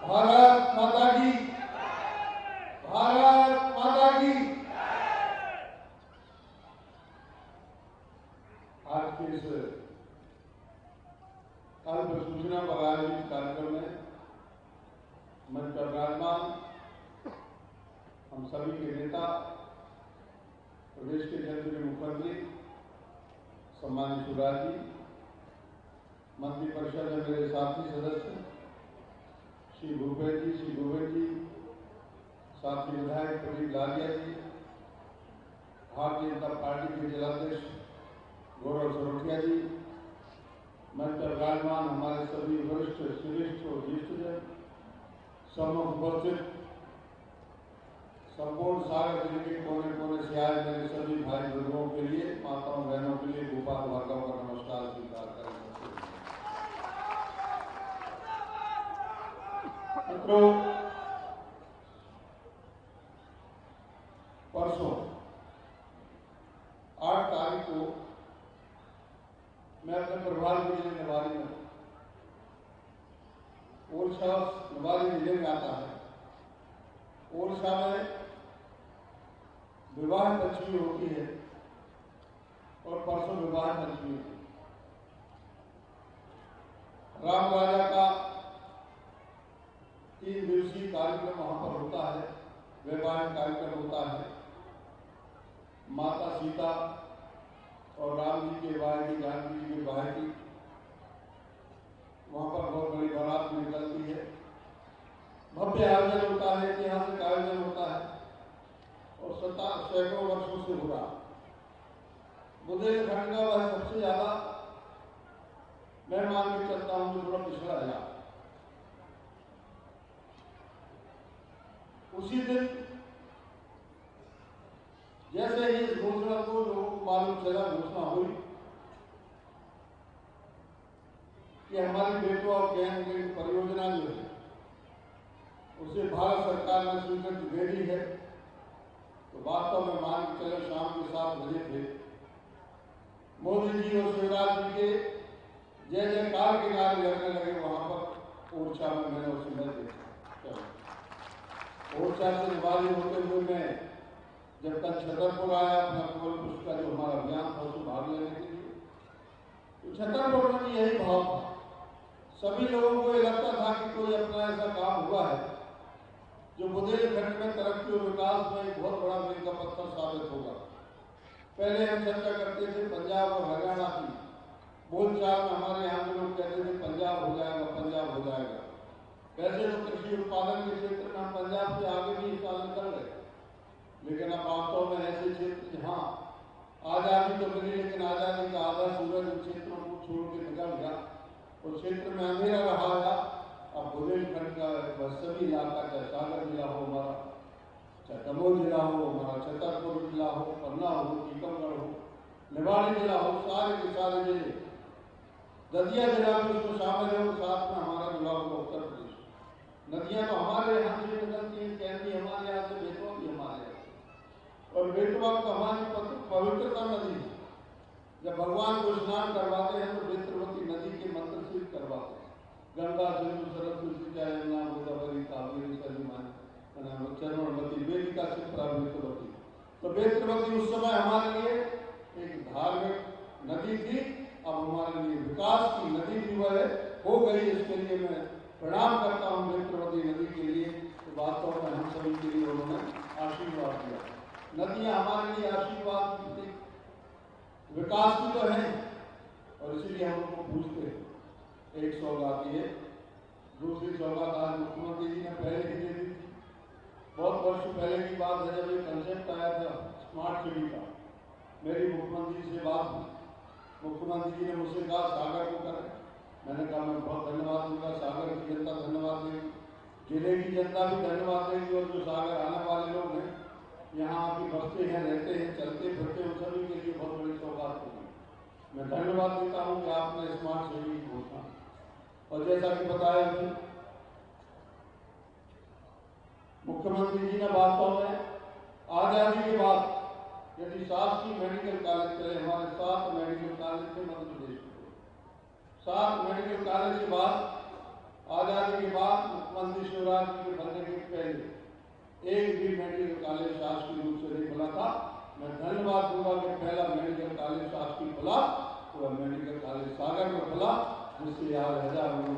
भारत माता की, भारत माता की। आज के इस अल्प सूचना पर आयोजित कार्यक्रम में मंच पर विराजमान हम सभी के नेता, प्रदेश के जनप्रिय मुख्यमंत्री सम्मानित शिवराज जी, मंत्री परिषद में मेरे साथी सदस्य श्री भूपेश जी, श्री गोविंद जी, साथी विधायक प्रदीप लालिया जी, भारतीय जनता पार्टी के जिलाध्यक्ष गौरव सरोठिया जी, मंच पर विराजमान हमारे सभी वरिष्ठ श्रेष्ठ और ज्येष्ठजन, सम्मुख उपस्थित संपूर्ण सागर जिले के कोने कोने से आए मेरे सभी भाई बंधुओं के लिए, माताओं बहनों के लिए गोपाल भार्गव का नमस्कार स्वीकार करें। मित्रों, परसों 8 तारीख को मैं अपने प्रभार के जिले निवाड़ी में, ओरछा निवाड़ी जिले में आता है। ओरछा में विवाह पंचमी होती है और परसों विवाह पंचमी है। राम राजा का 3 दिवसीय कार्यक्रम वहां पर होता है, वैवाहिक कार्यक्रम होता है। माता सीता और राम जी के विवाह की, जानकी जी के विवाह की, वहां पर बहुत बड़ी बारात भी निकलती है। भव्य आयोजन होता है, ऐतिहासिक आयोजन होता है और सैकड़ों वर्षों से हो रहा। बुंदेलखंड का वह सबसे ज्यादा मैं मान के चलता हूं कि थोड़ा पिछड़ा है। उसी दिन जैसे ही इस घोषणा को लोगों को मालूम चला, घोषणा हुई कि हमारी बेटवा और गैंग परियोजना जो है उसे भारत सरकार ने स्वीकृति दे दी है, तो वास्तव में मान के चले शाम के 7 बजे थे। मोदी जी और शिवराज जी के जय जयकार के नारे लगने लगे वहां पर ओरछा में। मैंने उस समय देखा। ओरछा से निवाड़ी होते हुए मैं जब तक छतरपुर आया, अपना केवल पुष्कर जो हमारा अभियान था उसमें भाग लेने के लिए, तो छतरपुर में भी यही भाव था। सभी लोगों को ये लगता था कि कोई अपना ऐसा काम हुआ है जो बुंदेलखंड में तरक्की और विकास में एक बहुत बड़ा मील का पत्थर साबित होगा। पहले हम चर्चा करते थे पंजाब और हरियाणा की, बोलचाल में हमारे यहाँ के लोग कहते थे पंजाब हो जाएगा, पंजाब हो जाएगा। वैसे तो कृषि उत्पादन के क्षेत्र में हम पंजाब से आगे भी इस साल निकल रहे, लेकिन अब वास्तव में ऐसे क्षेत्र जहाँ आजादी तो मिली लेकिन आजादी का आधा सूरज उन क्षेत्रों को छोड़ के निकल गया, उस क्षेत्र में अंधेरा रहा है। अब बुंदेलखंड का सभी इलाका, चाहे सागर जिला हो हमारा, चाहे दमोह जिला हो हमारा, छतरपुर जिला हो, पन्ना हो, टीकमगढ़ हो, निवाड़ी जिला हो, सारे के सारे जिले, दतिया जिला भी उसमें शामिल है और साथ में हमारा जिला होगा उत्तर प्रदेश। नदियां तो हमारे यहाँ से निकलती हैं, कैंती हमारे यहाँ से, बेतवा भी हमारे यहाँ से। और बेतवा तो हमारी पवित्रता नदी है। जब भगवान को स्नान करवाते हैं तो बेत्रवती नदी के मंत्र से करवाते हैं। गंगा सिंधु सरस्वती यमुना गोदावरी कावेरी सरयू चरणवती वेदिका शिप्रा बेत्रवती। तो बेत्रवती उस समय हमारे लिए एक धार्मिक नदी थी, अब हमारे लिए विकास की नदी भी वह हो गई। इसके लिए मैं प्रणाम करता हूँ बेत्रवती नदी के लिए। तो वास्तव में हम सभी के लिए उन्होंने आशीर्वाद दिया। नदियां हमारे लिए आशीर्वाद की, विकास की तो है और इसीलिए हम उनको पूछते हैं। एक सौगात ये, दूसरी सौगात आज मुख्यमंत्री जी ने पहले ही दे दी थी। बहुत वर्ष पहले की बात है जब ये कंसेप्ट आया था स्मार्ट सिटी का, मेरी मुख्यमंत्री से बात हुई। मुख्यमंत्री जी ने मुझसे कहा सागर को करें। मैंने कहा मैं बहुत धन्यवाद दूंगा, सागर की जनता धन्यवाद देगी, जिले की जनता भी धन्यवाद देगी और जो सागर आने वाले यहाँ आके बसते हैं, रहते हैं, चलते फिरते, उन सभी के लिए बहुत बड़ी सौगात होगी। मैं धन्यवाद देता हूँ कि आपने स्मार्ट सिटी की घोषणा, और जैसा कि बताया कि मुख्यमंत्री जी ने वास्तव में आजादी के बाद यदि शासकीय मेडिकल कॉलेज चले, हमारे 7 मेडिकल कॉलेज थे मध्य प्रदेश में, 7 मेडिकल कॉलेज के बाद आजादी के बाद मुख्यमंत्री शिवराज जी के बनने के पहले एक भी मेडिकल कॉलेज शासकीय रूप से नहीं खुला था। मैं धन्यवाद दूंगा कि पहला मेडिकल कॉलेज शासकीय खुला, तो मेडिकल कॉलेज सागर में खुला, जिससे आज हजारों लोग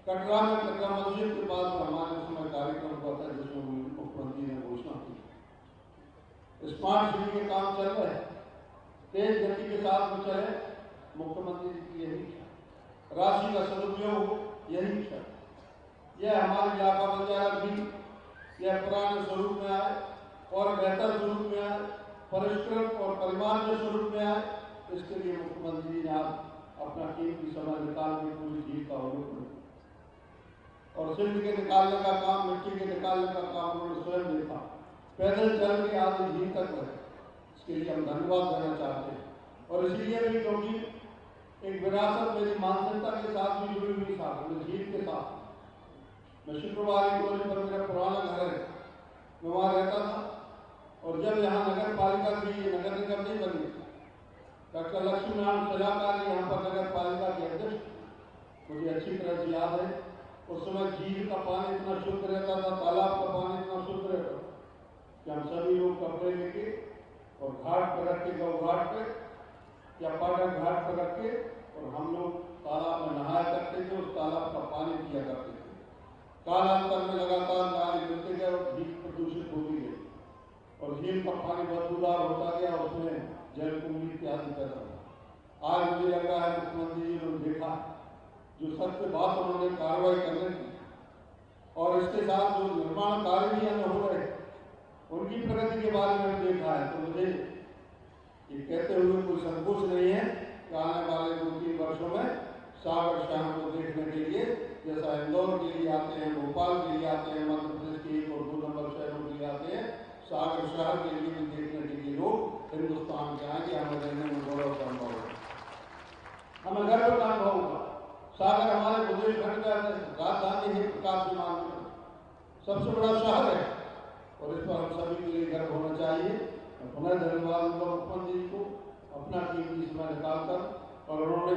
कटरा में कटरा मस्जिद के पास हमारे समय कार्यक्रम हुआ था जिसमें मुख्यमंत्री ने घोषणा की। स्मार्ट सिटी के काम चल रहे हैं, तेज गति के साथ में चले, मुख्यमंत्री जी की यही इच्छा, राशि का सदुपयोग यही इच्छा, यह हमारे इलाका बन जाए भी, यह पुराने स्वरूप में आए और बेहतर स्वरूप में आए, परिष्कृत और परिमार्जित स्वरूप में आए। इसके लिए मुख्यमंत्री जी ने आज अपना कीमती समय निकाल के पूरी चीज का अवलोकन और सिंध के निकालने का काम, मिट्टी के निकालने का काम उन्होंने स्वयं देखा, पैदल चल के आगे झील तक गए। इसके लिए हम धन्यवाद देना चाहते हैं। और इसलिए भी क्योंकि एक विरासत मेरी मानसिकता के साथ भी जुड़ी हुई साथ झील के साथ। मैं शुक्रवार को पर मेरा पुराना घर है, मैं वहाँ रहता था, और जब यहाँ नगर पालिका की नगर निगम नहीं बनी, डॉक्टर लक्ष्मी नारायण सलाहकार यहाँ पर नगर पालिका के अध्यक्ष, मुझे अच्छी तरह से याद है। उस समय झील का पानी इतना शुद्ध रहता था, तालाब का पानी इतना शुद्ध रहता था कि हम सभी लोग कपड़े लेके और घाट पर रख के, गौ घाट पे या पाटक घाट पर रख के, और हम लोग तालाब में नहाया करते थे, उस तालाब का पानी पिया करते थे। कालांतर में लगातार नाली मिलते गए और झील प्रदूषित होती गई, और झील का पानी बदबूदार होता गया, उसमें जल कुंभी इत्यादि पैदा हुआ। आज मुझे लग रहा है मुख्यमंत्री जी ने देखा जो सत्य बात उन्होंने कार्रवाई करने की, और इसके साथ जो निर्माण कार्य भी अन्य हो रहे उनकी प्रगति के बारे में देखा है, तो मुझे ये कहते हुए कोई संकोच नहीं है कि आने वाले 2-3 वर्षों में सागर शहर को देखने के लिए, जैसा इंदौर के लिए आते हैं, भोपाल के लिए आते हैं, मध्य प्रदेश के 1 और 2 नंबर शहरों के लिए आते हैं, सागर शहर के लिए भी देखने के लिए लोग हिंदुस्तान के आएंगे। हमें रहने में गौरव का अनुभव होगा, हमें गर्व का अनुभव होगा। सागर हमारे बुंदेलखंड का राजधानी है, प्रकाश विमान सबसे बड़ा शहर है, और इस पर हम सभी के लिए गर्व होना चाहिए। मैं पुनः धन्यवाद दूंगा मुख्यमंत्री जी को, अपना कीमती समय निकालकर, और उन्होंने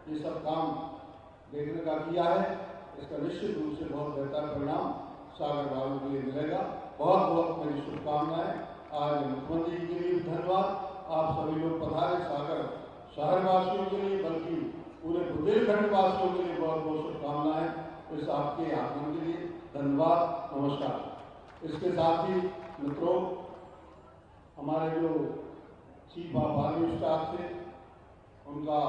ये सब काम देखने का किया है। इसका निश्चित रूप से बहुत बेहतर परिणाम सागर वालों के लिए मिलेगा। बहुत बहुत मेरी शुभकामनाएं। आज मुख्यमंत्री जी के लिए धन्यवाद, आप सभी लोग पधारे, सागर शहरवासियों के लिए बल्कि पूरे बुंदेलखंड वासियों के लिए बहुत बहुत शुभकामनाएं। इस आपके आगमन के लिए धन्यवाद, नमस्कार। इसके साथ ही मित्रों, हमारे जो चीफ ऑफ आर्मी स्टाफ थे, उनका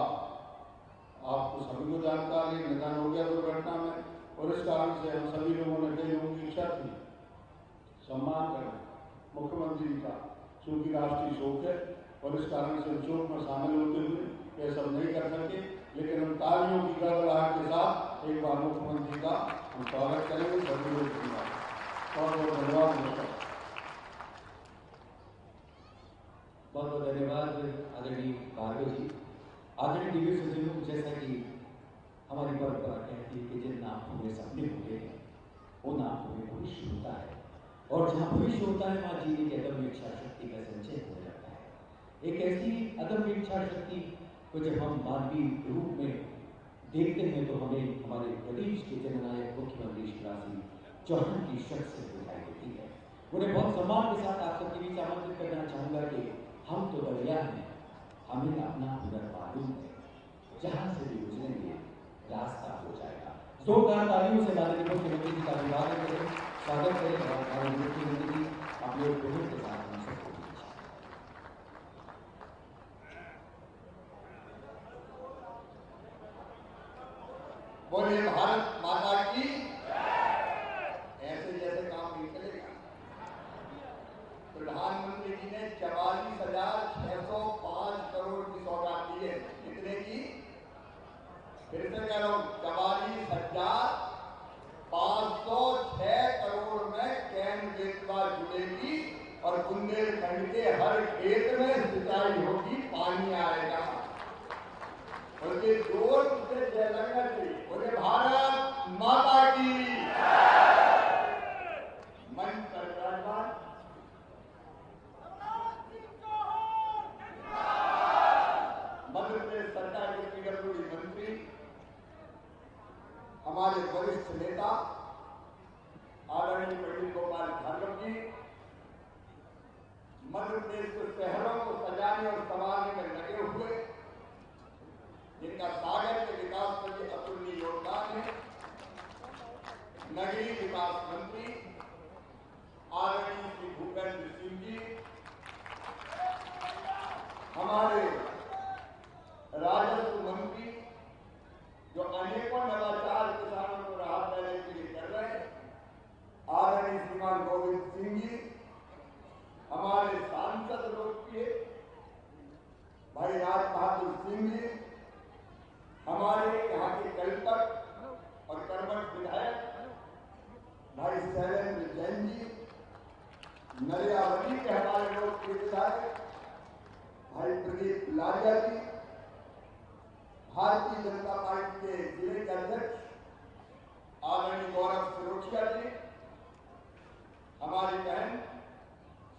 आपको सभी को जानकारी, निधन हो गया दुर्घटना में, और इस कारण से हम सभी लोगों ने, कई लोगों की इच्छा थी सम्मान करें मुख्यमंत्री का, चूंकि राष्ट्रीय शोक है, और इस कारण से शोक में शामिल होते हुए यह सब नहीं कर सके। लेकिन हम तालियों की गड़गड़ाहट के साथ एक बार मुख्यमंत्री का हम स्वागत करेंगे। सभी लोग बहुत बहुत धन्यवाद। बहुत बहुत धन्यवाद आदरणीय भार्गव जी। आदरणीय दिव्य सचिव, जैसा कि हमारी परंपरा कहती है कि जिन नाम पूरे सपने होते हैं वो नाम पूरे भविष्य होता है, और जहाँ भविष्य होता है वहाँ जीने की अदम्य इच्छा शक्ति का संचय हो जाता है। एक ऐसी अदम्य इच्छा शक्ति को जब हम मानवीय रूप में देखते हैं तो हमें हमारे प्रदेश के जननायक मुख्यमंत्री शिवराज सिंह चौहान की शख्सियत दिखाई देती है। उन्हें बहुत सम्मान के साथ आप सबके बीच आमंत्रित करना चाहूंगा कि हम तो दरिया हैं, हमें अपना हुनर मालूम है, जहां से भी गुजरेंगे रास्ता हो जाएगा। जोरदार तालियों से माननीय मुख्यमंत्री जी का अभिवादन करें, स्वागत करें, और माननीय मुख्यमंत्री जी अपने उपलब्धि के साथ हम सबको बोलिए भारत माता की। ऐसे जैसे काम नहीं चलेगा। प्रधानमंत्री जी ने 44,605 करोड़ की सौगात दी है। कितने की? फिर से कह रहा हूं, 44,505 और बुंदेलखंड के हर खेत में सिंचाई होगी, पानी आएगा। उनके जोर से जय लगना चाहिए। बोले भारत माता की। मंच पर विराजमान मध्य प्रदेश सरकार के पीडब्ल्यूडी मंत्री, हमारे वरिष्ठ नेता आदरणीय पंडित गोपाल भार्गव जी, मध्य प्रदेश के शहरों को सजाने और संवारने में लगे हुए, जिनका सागर के विकास के लिए अतुलनीय योगदान है, नगरीय विकास मंत्री आदरणीय श्री भूपेंद्र सिंह जी, हमारे राजस्व मंत्री जो अनेकों नवाचार किसानों को राहत देने के लिए कर रहे हैं, आदरणीय श्रीमान गोविंद सिंह जी, हमारे सांसद लोकप्रिय भाई राज बहादुर सिंह जी, हमारे यहाँ के कल्पक और कर्मठ विधायक भाई शैलेंद्र जैन जी, नरियावली के हमारे लोकप्रिय विधायक भाई प्रदीप लारिया जी, भारतीय जनता पार्टी के जिले के अध्यक्ष आदरणीय गौरव सिरोठिया जी, हमारी बहन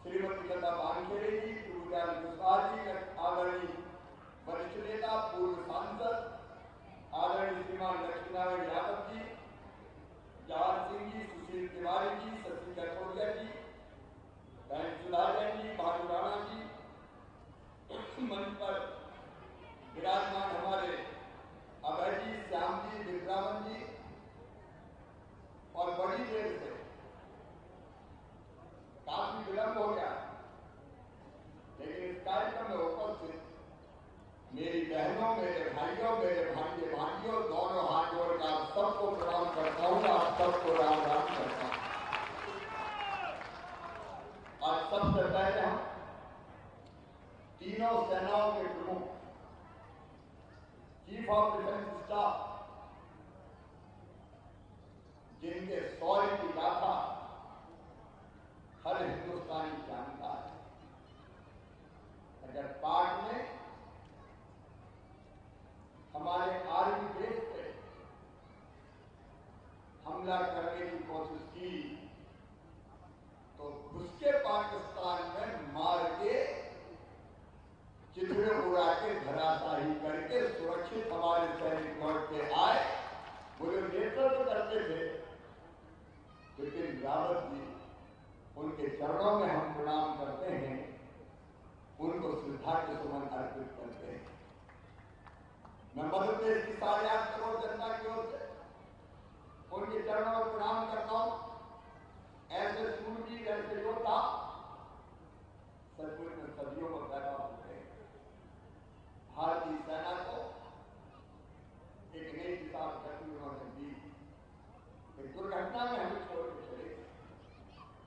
श्रीमती लता वानखेड़े जी, पूज्याल कुशवाहा जी, आदरणीय वरिष्ठ नेता पूर्व सांसद आदरणीय श्रीमान लक्ष्मीनारायण यादव जी, जवाहर सिंह जी, सुशील तिवारी जी, शशि कटोरिया जी, बहन सुधा जैन जी, भानु राणा जी, मंच पर विराजमान हमारे अभय जी, श्याम जी, विद्रावन जी, और बड़ी देर से काफी विलंब हो गया, लेकिन इस कार्यक्रम में उपस्थित मेरी बहनों, मेरे भाइयों, मेरे भांजे भांजियों, दोनों हाथ जोड़कर आप सबको प्रणाम करता हूँ, आप सबको राम राम करता हूँ। आज सबसे पहले हम तीनों सेनाओं के प्रमुख, चीफ ऑफ डिफेंस स्टाफ, जिनके शौर्य की गाथा हर हिंदुस्तानी जानता है, अगर पाक ने हमारे आर्मी बेस पे हमला करने की कोशिश की तो घुस के पाकिस्तान में मार के चिथड़े उड़ा के धराशाही करके सुरक्षित हमारे सैनिक लौट के आए। वो जो नेतृत्व करते थे बिपिन रावत जी, उनके चरणों में हम प्रणाम करते हैं, उनको श्रद्धा के सुमन अर्पित करते हैं। मैं मध्य प्रदेश की 8.5 करोड़ जनता की ओर से उनके चरणों में प्रणाम करता हूं। ऐसे सूरवीर, ऐसे योद्धा सचमुच में सदियों में पैदा होते हैं। भारतीय सेना को एक नई दिशा गति उन्होंने दी। एक दुर्घटना में हमें छोड़ के चले,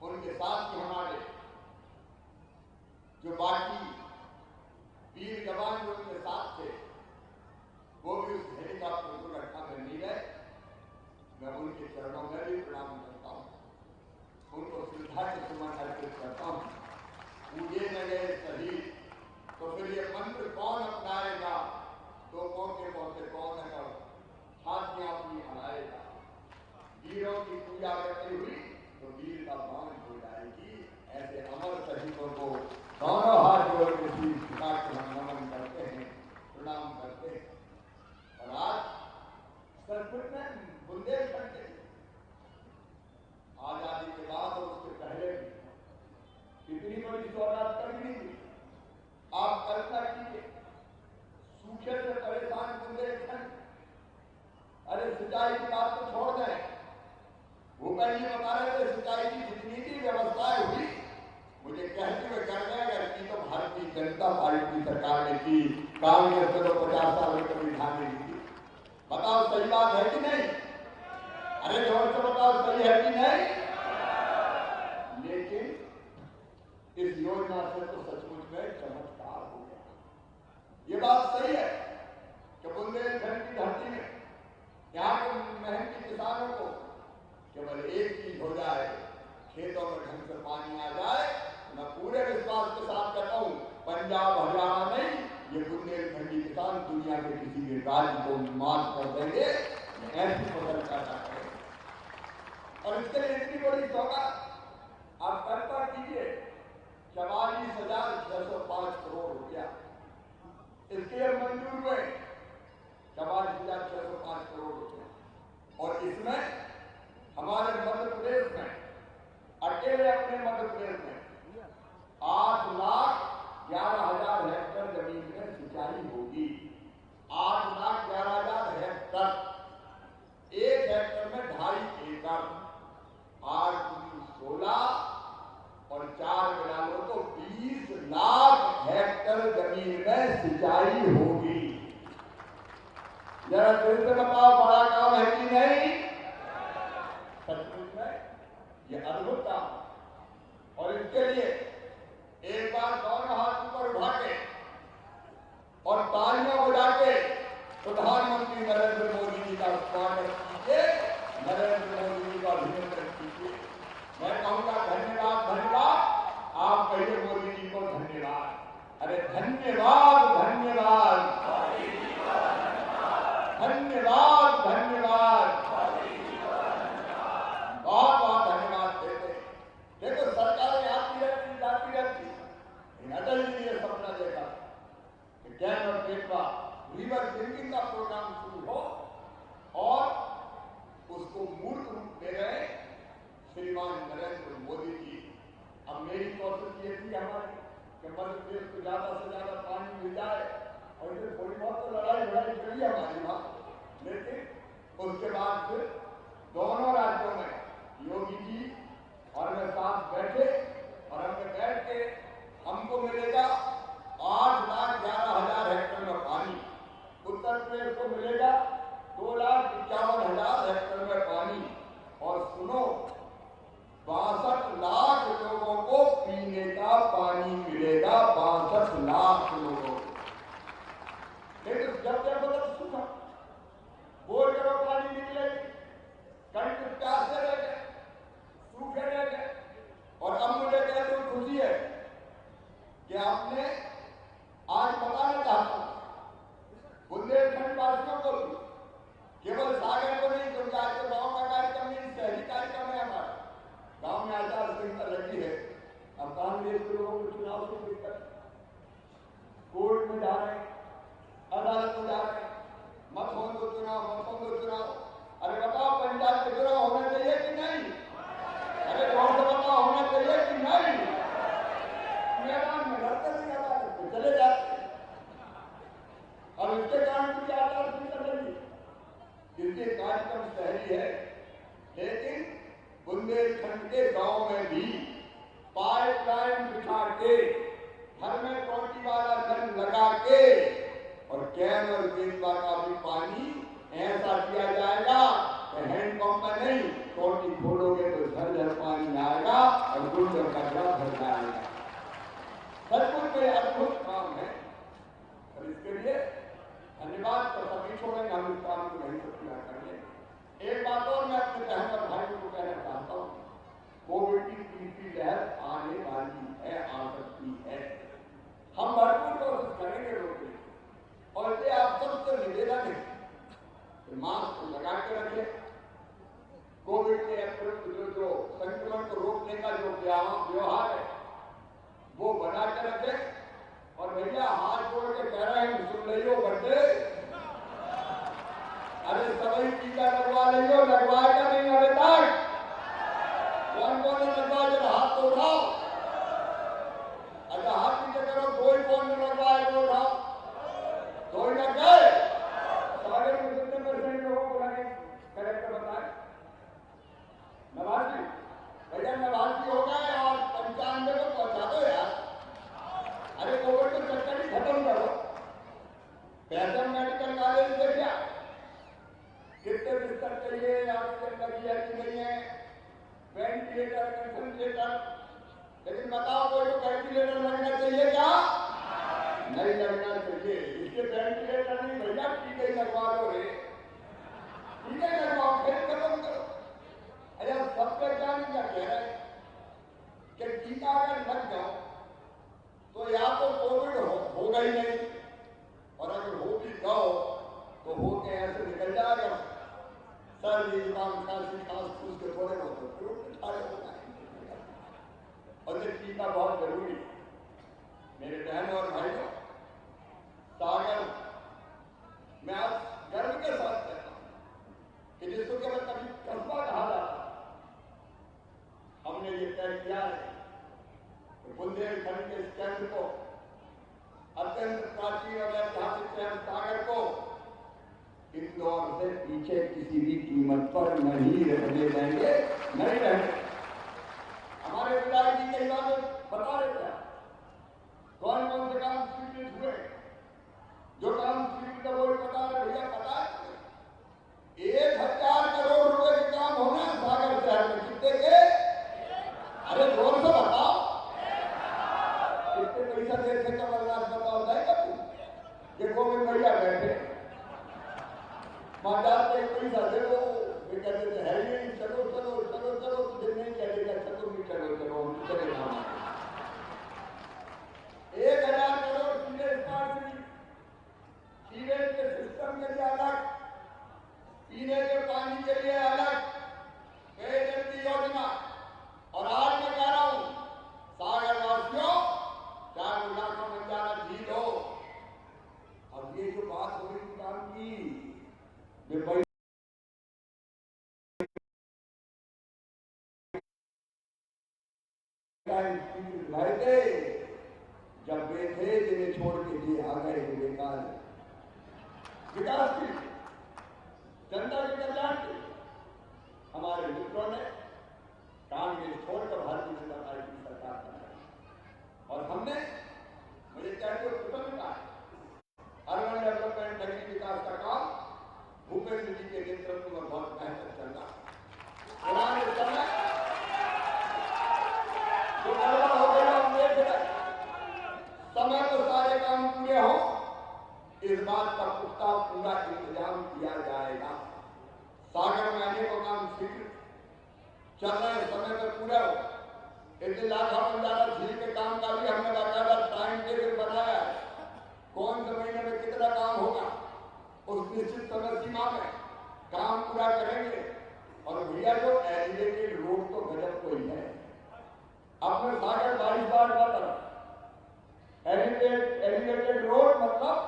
उनके साथ ही हमारे जो बाकी वीर जवान जो उनके साथ थे, वो भी उस हेलीकॉप्टर दुर्घटना में नहीं रहे। मैं उनके चरणों में भी प्रणाम करता हूँ, उनको श्रद्धा के सुमन अर्पित करता हूँ। पूजे न गए शहीद, तो फिर ये मंत्र कौन अपनाएगा? तोपों के पौधे कौन अगर छातियां अपनी हराएगा। वीरों की पूजा करती हुई तो वीर का मान हो जाएगी। ऐसे अमर शहीदों को दोनों हाथ जोड़ के शीश झुका के हम नमन करते हैं, प्रणाम करते हैं। और आज संस्कृत में बुंदेलखंड आजादी के बाद और उसके पहले भी कितनी बड़ी सौगात कर दी थी। आप कल्पना कीजिए, सूखे से परेशान बुंदेलखंड, अरे सिंचाई की बात तो छोड़ दें, भूपेंद्र जी बता रहे थे सिंचाई की जितनी भी व्यवस्थाएं हुई, मुझे कहते हुए कर देगा कि तो भारतीय जनता पार्टी सरकार ने की, कांग्रेस ने तो 50 साल में कभी ध्यान नहीं दी। बताओ सही बात है कि नहीं? अरे जोर से बताओ सही है कि नहीं? लेकिन इस योजना से तो सचमुच में चमत्कार हो गया। ये बात सही है कि बुंदेलखंड की धरती में यहाँ के मेहनती किसानों को केवल एक चीज हो जाए, खेतों में ढंग से पानी आ जाए, मैं पूरे विश्वास के साथ कहता हूं, पंजाब हरियाणा नहीं, ये बुंदेलखंडी किसान दुनिया के किसी भी राज्य को मात कर देंगे। ऐसी फसल पैदा करें और इसके लिए इतनी बड़ी सौगात आप कल्पना कीजिए, 44,605 करोड़ रुपया इसके लिए मंजूर हुए, 44,605 करोड़ रुपया। और इसमें हमारे मध्य प्रदेश में, अकेले अपने मध्य प्रदेश में 8,11,000 हेक्टेयर जमीन में सिंचाई होगी। 8,11,000 हेक्टेयर, 1 हेक्टेयर में 2.5 एकड़, 8 × 16 और 4 मिला लो तो 20 लाख हेक्टेयर जमीन में सिंचाई होगी। जरा फिर से बताओ, बड़ा काम है कि नहीं? सचमुच में ये अद्भुत काम। और इसके लिए एक बार दोनों हाथ ऊपर उठा के और तालियां बजा के प्रधानमंत्री नरेंद्र मोदी जी का स्वागत कीजिए, नरेंद्र मोदी जी का अभिनंदन कीजिए। मैं कहूंगा धन्यवाद, धन्यवाद। आप कहिए मोदी जी को धन्यवाद। अरे धन्यवाद, धन्यवाद, धन्यवाद, धन्यवाद, बहुत बहुत धन्यवाद देते। देखो सरकारें आती रहती जाती रहती, अटल जी ने सपना देखा कि कैन और बेटवा रिवर ड्रिंकिंग का प्रोग्राम शुरू हो और उसको मूर्त रूप दे रहे श्रीमान नरेंद्र मोदी जी। अब मेरी कोशिश ये थी हमारी कि मध्य प्रदेश को ज्यादा से ज्यादा पानी मिल जाए और इसे थोड़ी बहुत तो लड़ाई लड़ाई करी हमारी बात, लेकिन उसके बाद फिर दोनों राज्यों में योगी जी और मैं साथ बैठे और हमने बैठ के हमको मिलेगा 8,11,000 हेक्टेयर में पानी, उत्तर प्रदेश को मिलेगा 2,51,000 हेक्टेयर में पानी, और सुनो 62 लाख लोगों को पीने का पानी मिलेगा, 62 लाख लोगों को। लेकिन जब मतलब सूखा बोल करो पानी निकलेगी, कहीं प्यासे रह गए, सूखे रह गए। और अब मुझे कहते हुए खुशी है कि आपने आज बताना चाहता हूं बुंदेलखंड वासियों को भी, केवल सागर को नहीं, क्योंकि आज तो गांव का कार्यक्रम नहीं, शहरी कार्यक्रम है हमारा। गांव में आचार संहिता लगी है। अब कांग्रेस के लोगों को चुनाव से दिक्कत, कोर्ट में जा रहे हैं, अदालत में जा रहे हैं, मत होने दो चुनाव, मत होने दो चुनाव। अरे बताओ पंचायत के चुनाव होना चाहिए कि नहीं? अरे कौन सा बताओ होना चाहिए कि नहीं? मैदान में लड़ते नहीं, अदालत में चले जाते। और इसके कारण भी आचार संहिता लगी। इसके कार्यक्रम शहरी है, लेकिन बुंदेलखंड के गांव में भी पाइपलाइन बिछा के, घर में टोटी वाला नल लगा के और कैन और बेतवा का भी पानी ऐसा किया जाएगा कि हैंडपंप में नहीं, टोटी खोलोगे तो झरझर पानी आएगा और गुंडर कचरा भर जाएगा। सचमुच में अद्भुत काम है और इसके लिए धन्यवाद तो सभी छोड़ेंगे, हम इस काम को नहीं पूरा करेंगे। एक बात और मैं अपने बहन और भाई को कहना चाहता हूँ, कोविड की तीसरी लहर आने वाली है, आ सकती है। हम भरपूर कोशिश करेंगे रोकने, और ये आप सबसे निवेदन है कि मास्क लगा के रखें, कोविड के जो संक्रमण को रोकने का जो व्यवहार है वो बना के रखें। और भैया हाथ जोड़ के कह रहे हैं, सुन लियो बच्चे, अरे सभी टीका लगवा लियो, लगवाएगा नहीं अभी तक? कौन कौन ने लगवाया जरा हाथ तो उठाओ। अच्छा हाथ नीचे करो, कोई कौन ने लगवाया तो उठाओ। दो ही लग गए, सारे में कितने % लोगों को लगे? कलेक्टर बताए। नवाजी भैया, नवाजी हो गए और 95 को पहुंचा दो यार। अरे कोविड को चक्कर ही खत्म करो। पैसा मेडिकल कॉलेज देखिए कितने बिस्तर चाहिए, ऑक्सीजन लगी है कि नहीं है, वेंटिलेटर, कंसंट्रेटर। लेकिन बताओ कोई को वेंटिलेटर लगना चाहिए क्या? नहीं लगना चाहिए। इसके वेंटिलेटर नहीं भैया, टीके ही लगवा लो रे, टीके लगवाओ, फिर खत्म करो। अरे सबके क्या कह रहे हैं कि टीका अगर लग जाओ तो या तो कोविड होगा ही नहीं, और अगर हो भी जाओ तो हो के ऐसे निकल जाएगा, सर्दी जुकाम खांसी खांस फूस के थोड़े बहुत और ये टीका बहुत जरूरी है। मेरे बहनों और भाइयों, सागर मैं आज गर्व के साथ कहता हूं कि जिसको केवल कभी कस्बा कहा जाता, हमने ये तय किया है कि बुंदेलखंड के इस केंद्र को, अत्यंत प्राचीन और ऐतिहासिक शहर सागर को इंदौर से पीछे किसी भी कीमत पर नहीं रहने देंगे, नहीं रहेंगे। हमारे विधायक जी कई बार बता देते हैं कौन कौन से काम स्वीकृत हुए, जो काम स्वीकृत है वो पता है भैया, पता है 1000 करोड़ रुपए के काम होना है सागर शहर में, कितने के? अरे जोर से बताओ कितने पैसा देते कमलनाथ, बताओ जाएगा तू? ये गोविंद भैया बैठे मां जाते पैसा दे दो, वे कहते थे है ही नहीं, चलो चलो चलो चलो, तुझे नहीं चलेगा, चलो नहीं चलो चलो हम चले जाना। 1000 करोड़ सीधे स्मार्ट सिटी, सीवेज के सिस्टम के लिए अलग, पीने के पानी के लिए अलग, पेयजल की योजना। और आज मैं कह रहा हूं सागर वासियों, चाहे इलाका बंजारा झील हो, अब ये जो बात हो रही काम की लाए थे, जब वे थे जिन्हें छोड़ के जी आ गए बेकार विकास की, जनता के कल्याण की हमारे मित्रों ने कांग्रेस छोड़कर भारतीय जनता पार्टी की सरकार बनाई, और हमने मुझे कहते हुए प्रसन्नता है अर्बन डेवलपमेंट नगरीय विकास का काम भूपेंद्र जी के नेतृत्व में बहुत बेहतर चल रहा है। जो गड़बड़ हो गया हम देख रहे, समय पर सारे काम पूरे हो, इस बात का पुख्ता पूरा इंतजाम किया जाएगा। सागर में अनेकों काम स्वीकृत चल रहे, समय पर पूरा हो। इस लाखा बंजारा झील के काम का भी हमने बाकायदा टाइम टेबल बनाया है, कौन से महीने में कितना काम होगा, उस निश्चित समय सीमा में काम पूरा करेंगे। और भैया जो एलिवेटेड रोड तो गजब कोई है, अपने सागर 22 बार का तरफ एलिवेटेड रोड मतलब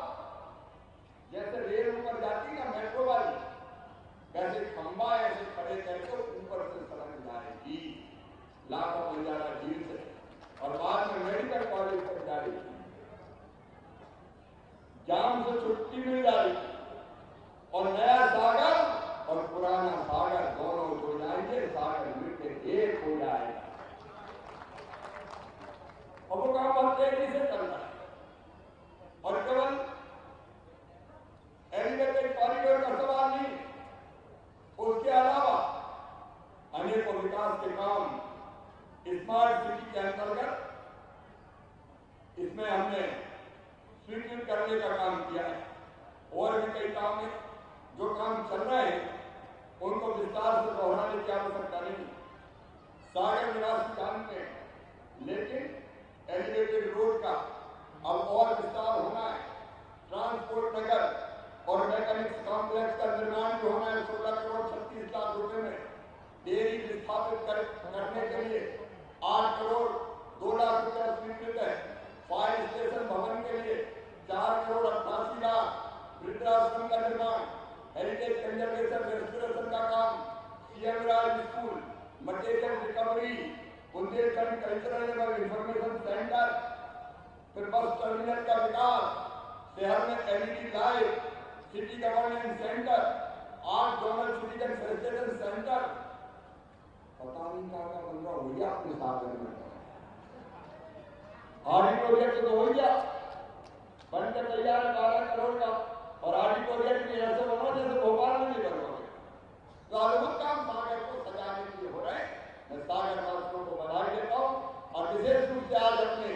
जैसे रेल ऊपर जाती ना मेट्रो वाली, वैसे खंबा ऐसे खड़े करके ऊपर से सड़क जाएगी लाखा बंजारा झील से, और बाद में मेडिकल कॉलेज तक जाएगी। जाम से छुट्टी मिल जाएगी, और नया सागर और पुराना सागर दोनों जुड़ जाएंगे, सागर मिलकर एक हो जाएगा। और वो काम बहुत तेजी से चल रहा है, और केवल एलिवेटेड कॉरिडोर का सवाल नहीं, उसके अलावा अनेकों विकास के काम स्मार्ट सिटी के अंतर्गत इसमें हमने स्वीकृत करने का काम किया है। और भी कई काम है, जो काम चल रहे हैं उनको विस्तार से दोहराने की आवश्यकता नहीं, सागर निवासी जानते हैं, लेकिन एलिवेटेड रोड का अब और विस्तार होना है। ट्रांसपोर्ट नगर और मैकेनिक्स कॉम्प्लेक्स का निर्माण भी होना है 16 करोड़ 36 लाख रुपए में। डेयरी विस्थापित करने के लिए 8 करोड़ 2 लाख रुपया स्वीकृत है। फायर स्टेशन भवन के लिए 4 करोड़ 88 लाख, वृद्धाश्रम का निर्माण, हेरिटेज कंजर्वेशन रेस्टोरेशन का काम, CM Raj school, material recovery, Bundelkhand cultural एवं इंफॉर्मेशन सेंटर, फिर बस टर्मिनल का विकास, शहर में LED light, city governance centre, 8 zonal citizen facilitation centre. पता नहीं क्या बन रहा हो गया अपने साथ में। आरडी प्रोजेक्ट तो हो गया, बनकर तैयार 12 करोड़ का, और आरडी प्रोजेक्ट भी ऐसे बना जैसे भोपाल में नहीं बन रहा। तो अद्भुत काम सागर को सजाने के लिए हो रहे हैं। मैं सागर वासियों को बधाई देता हूँ, और विशेष रूप से आज अपने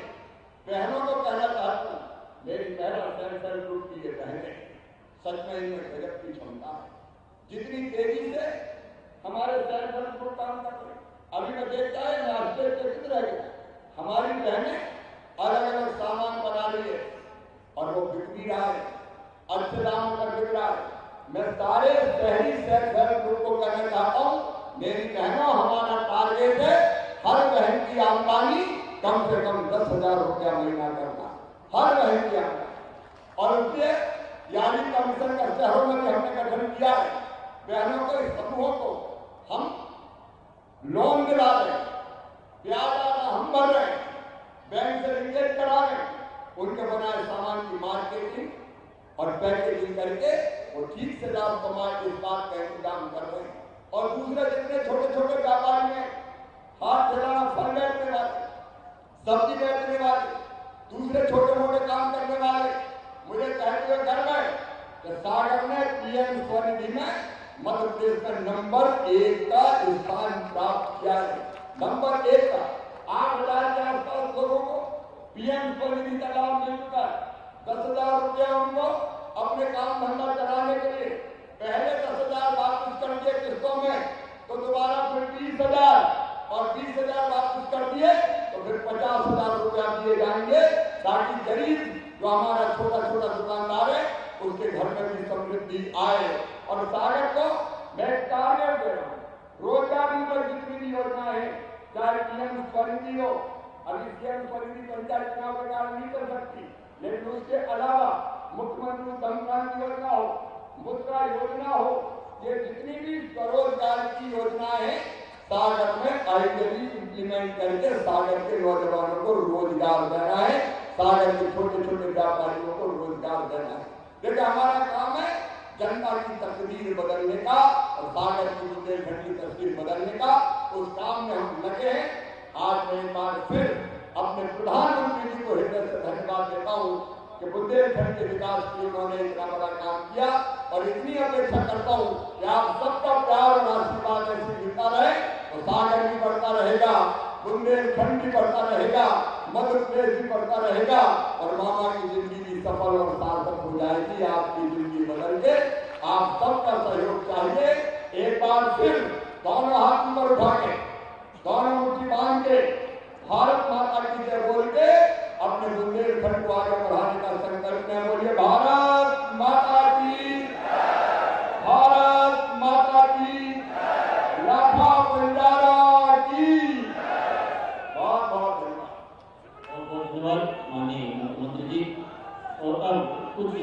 बहनों को कहना चाहता हूँ, मेरी पहला सेल्फ ग्रुप की ये बहनें सच में इनमें गजब की क्षमता है। जितनी तेजी से हमारे सेल्फ ग्रुप काम कर रहे, अभी मैं देखता है मैं आश्चर्यचकित रह गया। हमारी बहनें अलग अलग सामान बना रही है और वो बिक भी रहा है, अच्छे दामों पर बिक रहा है। मैं सारे शहरी सेल्फ हेल्प ग्रुप को कहना चाहता हूँ, मेरी बहनों, हमारा टारगेट है हर बहन की आमदनी कम से कम 10,000 रुपया महीना करना, हर बहन की आमदनी। और उसके यानी कमीशन का शहरों में भी हमने गठन किया है। बहनों को, इस समूहों को हम लोन दिला रहे हैं, ब्याज आना हम भर रहे हैं, बैंक से लिंकेज करा रहे हैं, उनके बनाए सामान की मार्केटिंग और पैकेजिंग करके वो ठीक से लाभ कमाए, इस बात का इंतजाम कर रहे हैं। और दूसरे जितने छोटे छोटे व्यापारी हैं, हाथ चलाना, फल बेचने वाले, सब्जी बेचने वाले, दूसरे छोटे मोटे काम करने वाले, मुझे कहते हुए गर्व है कि सागर ने पीएम स्वनिधि में मध्य प्रदेश में नंबर 1 का स्थान प्राप्त किया है। नंबर 1 का 8,000 के आसपास लोगों को पीएम स्वनिधि का लाभ मिल चुका है। 10,000 रुपया उनको अपने काम धंधा चलाने के लिए, पहले 10,000 वापस कर दिए किस्तों में, तो दोबारा फिर 20,000 और 20,000 वापस कर दिए तो फिर 50,000 रुपया दिए जाएंगे, ताकि गरीब जो हमारा छोटा छोटा दुकानदार है उसके घर में भी समृद्धि आए। और सागर को मैं टारगेट दे रहा हूँ, रोजगार पर जितनी भी योजना है, चाहे पीएम स्वनिधि हो, अभी पीएम स्वनिधि पंचायत चुनाव के कारण नहीं कर सकती, लेकिन उसके अलावा मुख्यमंत्री उत्तम क्रांति योजना हो, मुद्रा योजना हो, ये जितनी भी स्वरोजगार की योजनाएं हैं सागर में आइडियली इंप्लीमेंट करके सागर के नौजवानों को रोजगार देना है, सागर के छोटे छोटे व्यापारियों को रोजगार देना है। देखिए, हमारा काम है जनता की तस्वीर बदलने का और सागर की बुंदेलखंड की तस्वीर बदलने का, उस काम में हम लगे हैं। आज मैं एक बार फिर अपने प्रधानमंत्री जी को हृदय से धन्यवाद देता हूँ कि बुंदेलखंड के विकास के लिए उन्होंने इतना बड़ा काम किया, और इतनी अपेक्षा करता हूँ कि आप सबका प्यार और आशीर्वाद ऐसे मिलता रहे तो सागर भी बढ़ता रहेगा, बुंदेलखंड भी बढ़ता रहेगा, मध्य प्रदेश भी बढ़ता रहेगा, और मामा की जिंदगी भी सफल और सार्थक हो जाएगी। आपकी जिंदगी बदल के आप सबका सहयोग चाहिए। एक बार फिर दोनों हाथ ऊपर उठा के, दोनों मुट्ठी बांध के, भारत माता की जय बोल के अपने बुंदेलखंड को आगे बढ़ाने का संकल्प में बोलिए, भारत माता की, भारत माता की, लाखा बंजारा की। बहुत बहुत धन्यवाद। बहुत बहुत धन्यवाद माननीय मुख्यमंत्री जी। और अब कुछ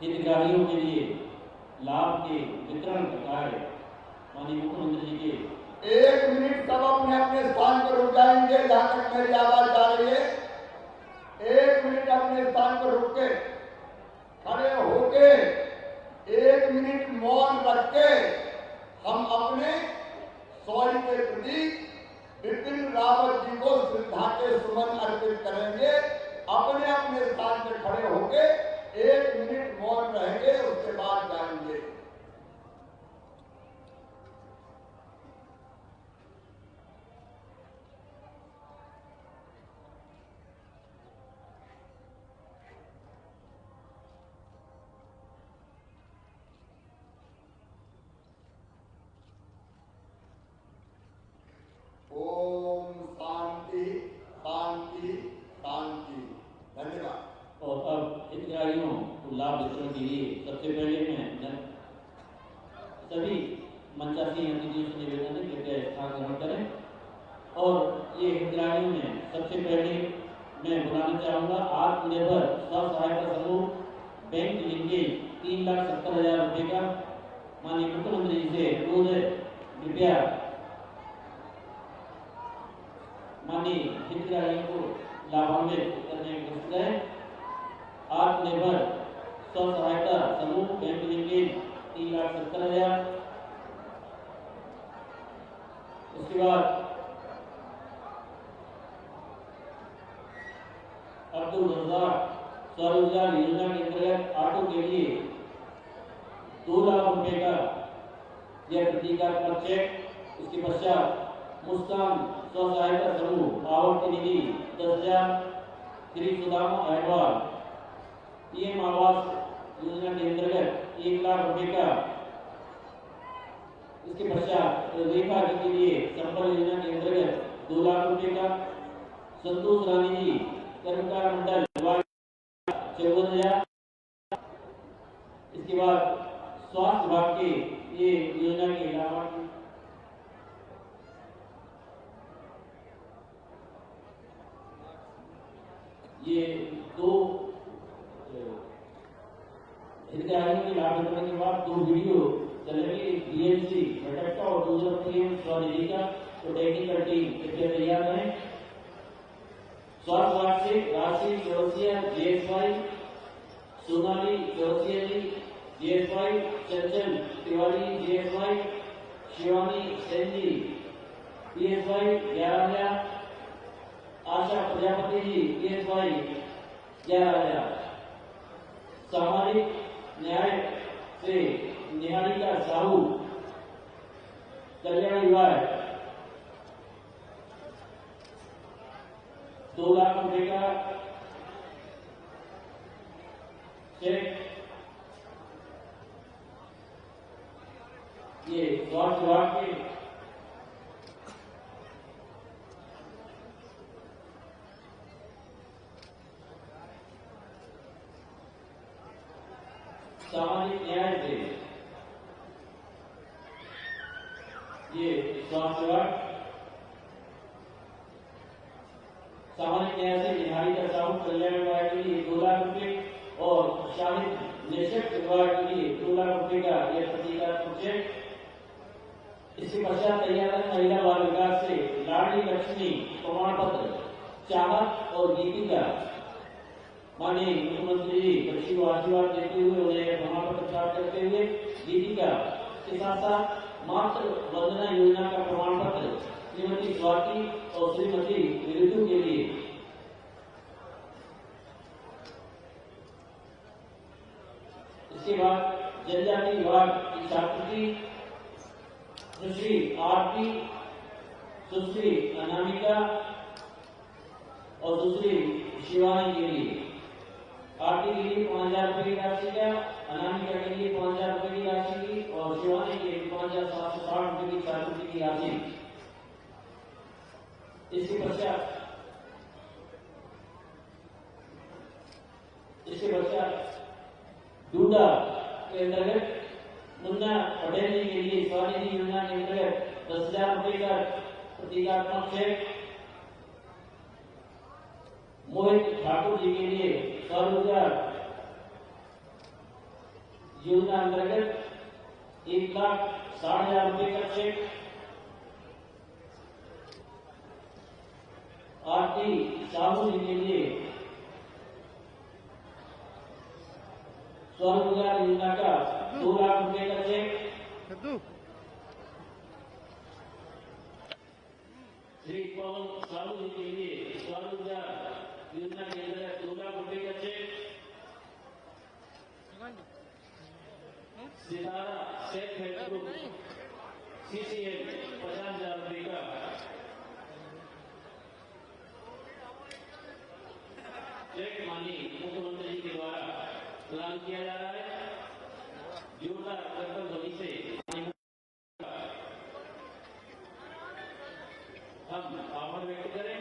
हितग्राहियों के लिए लाभ के वितरण का कार्य माननीय मुख्यमंत्री जी के 1 मिनट सब अपने अपने स्थान पर रुक जाएंगे, जहां तक मेरी आवाज जा रही है। 1 मिनट अपने स्थान पर रुक के, खड़े होके 1 मिनट मौन रख के हम अपने शौर्य के प्रतीक बिपिन रावत जी को श्रद्धा के सुमन अर्पित करेंगे। अपने अपने स्थान पर खड़े होके 1 मिनट मौन रहेंगे, उसके बाद जाएंगे। ओम शांति शांति शांति। धन्यवाद। और अब हितग्राहियों को लाभ वितरण के लिए सबसे पहले मैं सभी मंचासीन अतिथियों से निवेदन है कृपया स्थान ग्रहण करें। और ये हितग्राहियों में सबसे पहले मैं बुलाना चाहूँगा आत्मनिर्भर स्व सहायता समूह बैंक लिंकेज 3,70,000 रुपये का माननीय मुख्यमंत्री जी से रोज कृपया माननीय हितग्राहियों को लाभान्वित करने की कोशिश करें। आत्मनिर्भर स्व सहायता समूह बैंक लिंकेज 3,70,000। उसके बाद अब्दुल रज़ाक स्वरोजगार योजना के अंतर्गत ऑटो के लिए 2 लाख रुपए का यह प्रतीकात्मक चेक। उसके पश्चात मुस्कान स्व सहायता समूह आवर्ती निधि 10,000। श्री सुदामा अहवाल पीएम आवास योजना के अंतर्गत 1 लाख रुपए का। इसके पश्चात रेखा जी के लिए संबल योजना के अंतर्गत 2 लाख रुपए का। संतोष रानी जी कर्मकार मंडल 54,000। इसके बाद स्वास्थ्य विभाग के ये योजना के लाभार्थी ये दो हितग्राहियों के लाभ मिलने के बाद 2 वीडियो चलेगी, एक बीएमसी घटक का और दूसरा पीएम स्वनिधि का। तो टेक्निकल टीम कृपया तैयार रहें। स्वास्थ्य विभाग से राशि चौरसिया जेएसवाई, सोनाली चौरसिया जी जेएसवाई, चंचल तिवारी जेएसवाई, शिवानी सेन जी पीएसवाई 11,000, आशा प्रजापति जी पीएसवाई 11,000। सामाजिक न्याय से निहारिका साहू कल्याण विभाग 2 लाख रुपए का चेक। ये स्वास्थ्य विभाग के सामाजिक न्याय से ये स्वास्थ्य विभाग सामाजिक न्याय से निहारिका साहू कल्याण विभाग के लिए 2 लाख रुपए और शाहिद निशक्त विभाग के लिए 2 लाख रुपए का यह प्रतीकात्मक चेक। इसके पश्चात तैयार महिला बाल विकास से लाडली लक्ष्मी प्रमाण पत्र चाहत और गीतिका माननीय मुख्यमंत्री जी बच्ची को आशीर्वाद देते हुए उन्हें प्रमाण पत्र प्राप्त करते हुए गीतिका के साथ साथ मातृ वंदना योजना का प्रमाण पत्र श्रीमती स्वाति और श्रीमती ऋतु के लिए। इसके बाद जनजाति विभाग की छात्रवृत्ति सुश्री आरती, सुश्री अनामिका और सुश्री शिवानी के लिए। आरती के लिए 5,000 रुपए की राशि का, अनामिका के लिए 5,000 रुपए की राशि की और शिवानी के लिए 5,760 रुपए की छात्रवृत्ति की राशि। इसके पश्चात डूडा के अंतर्गत मुन्ना पटेल जी के लिए स्वनिधि योजना के अंतर्गत 10,000 रुपए का प्रतीकात्मक चेक। मोहित ठाकुर जी के लिए स्वरोजगार योजना अंतर्गत 1,60,000 रुपए का चेक। आरती साहू जी के लिए स्वरोजगार योजना का 2 लाख रुपए का चेक। श्री पवन साहू जी के लिए स्वरोजगार योजना के अंतर्गत 2 लाख रुपए का चेक। सितारा सेल्फ हेल्प ग्रुप सीसीएल 50,000 रुपए का। चेक माननीय मुख्यमंत्री जी के द्वारा प्रदान किया जा रहा है। जोरदार कर्तव्य ध्वनि से हम आभार व्यक्त करें।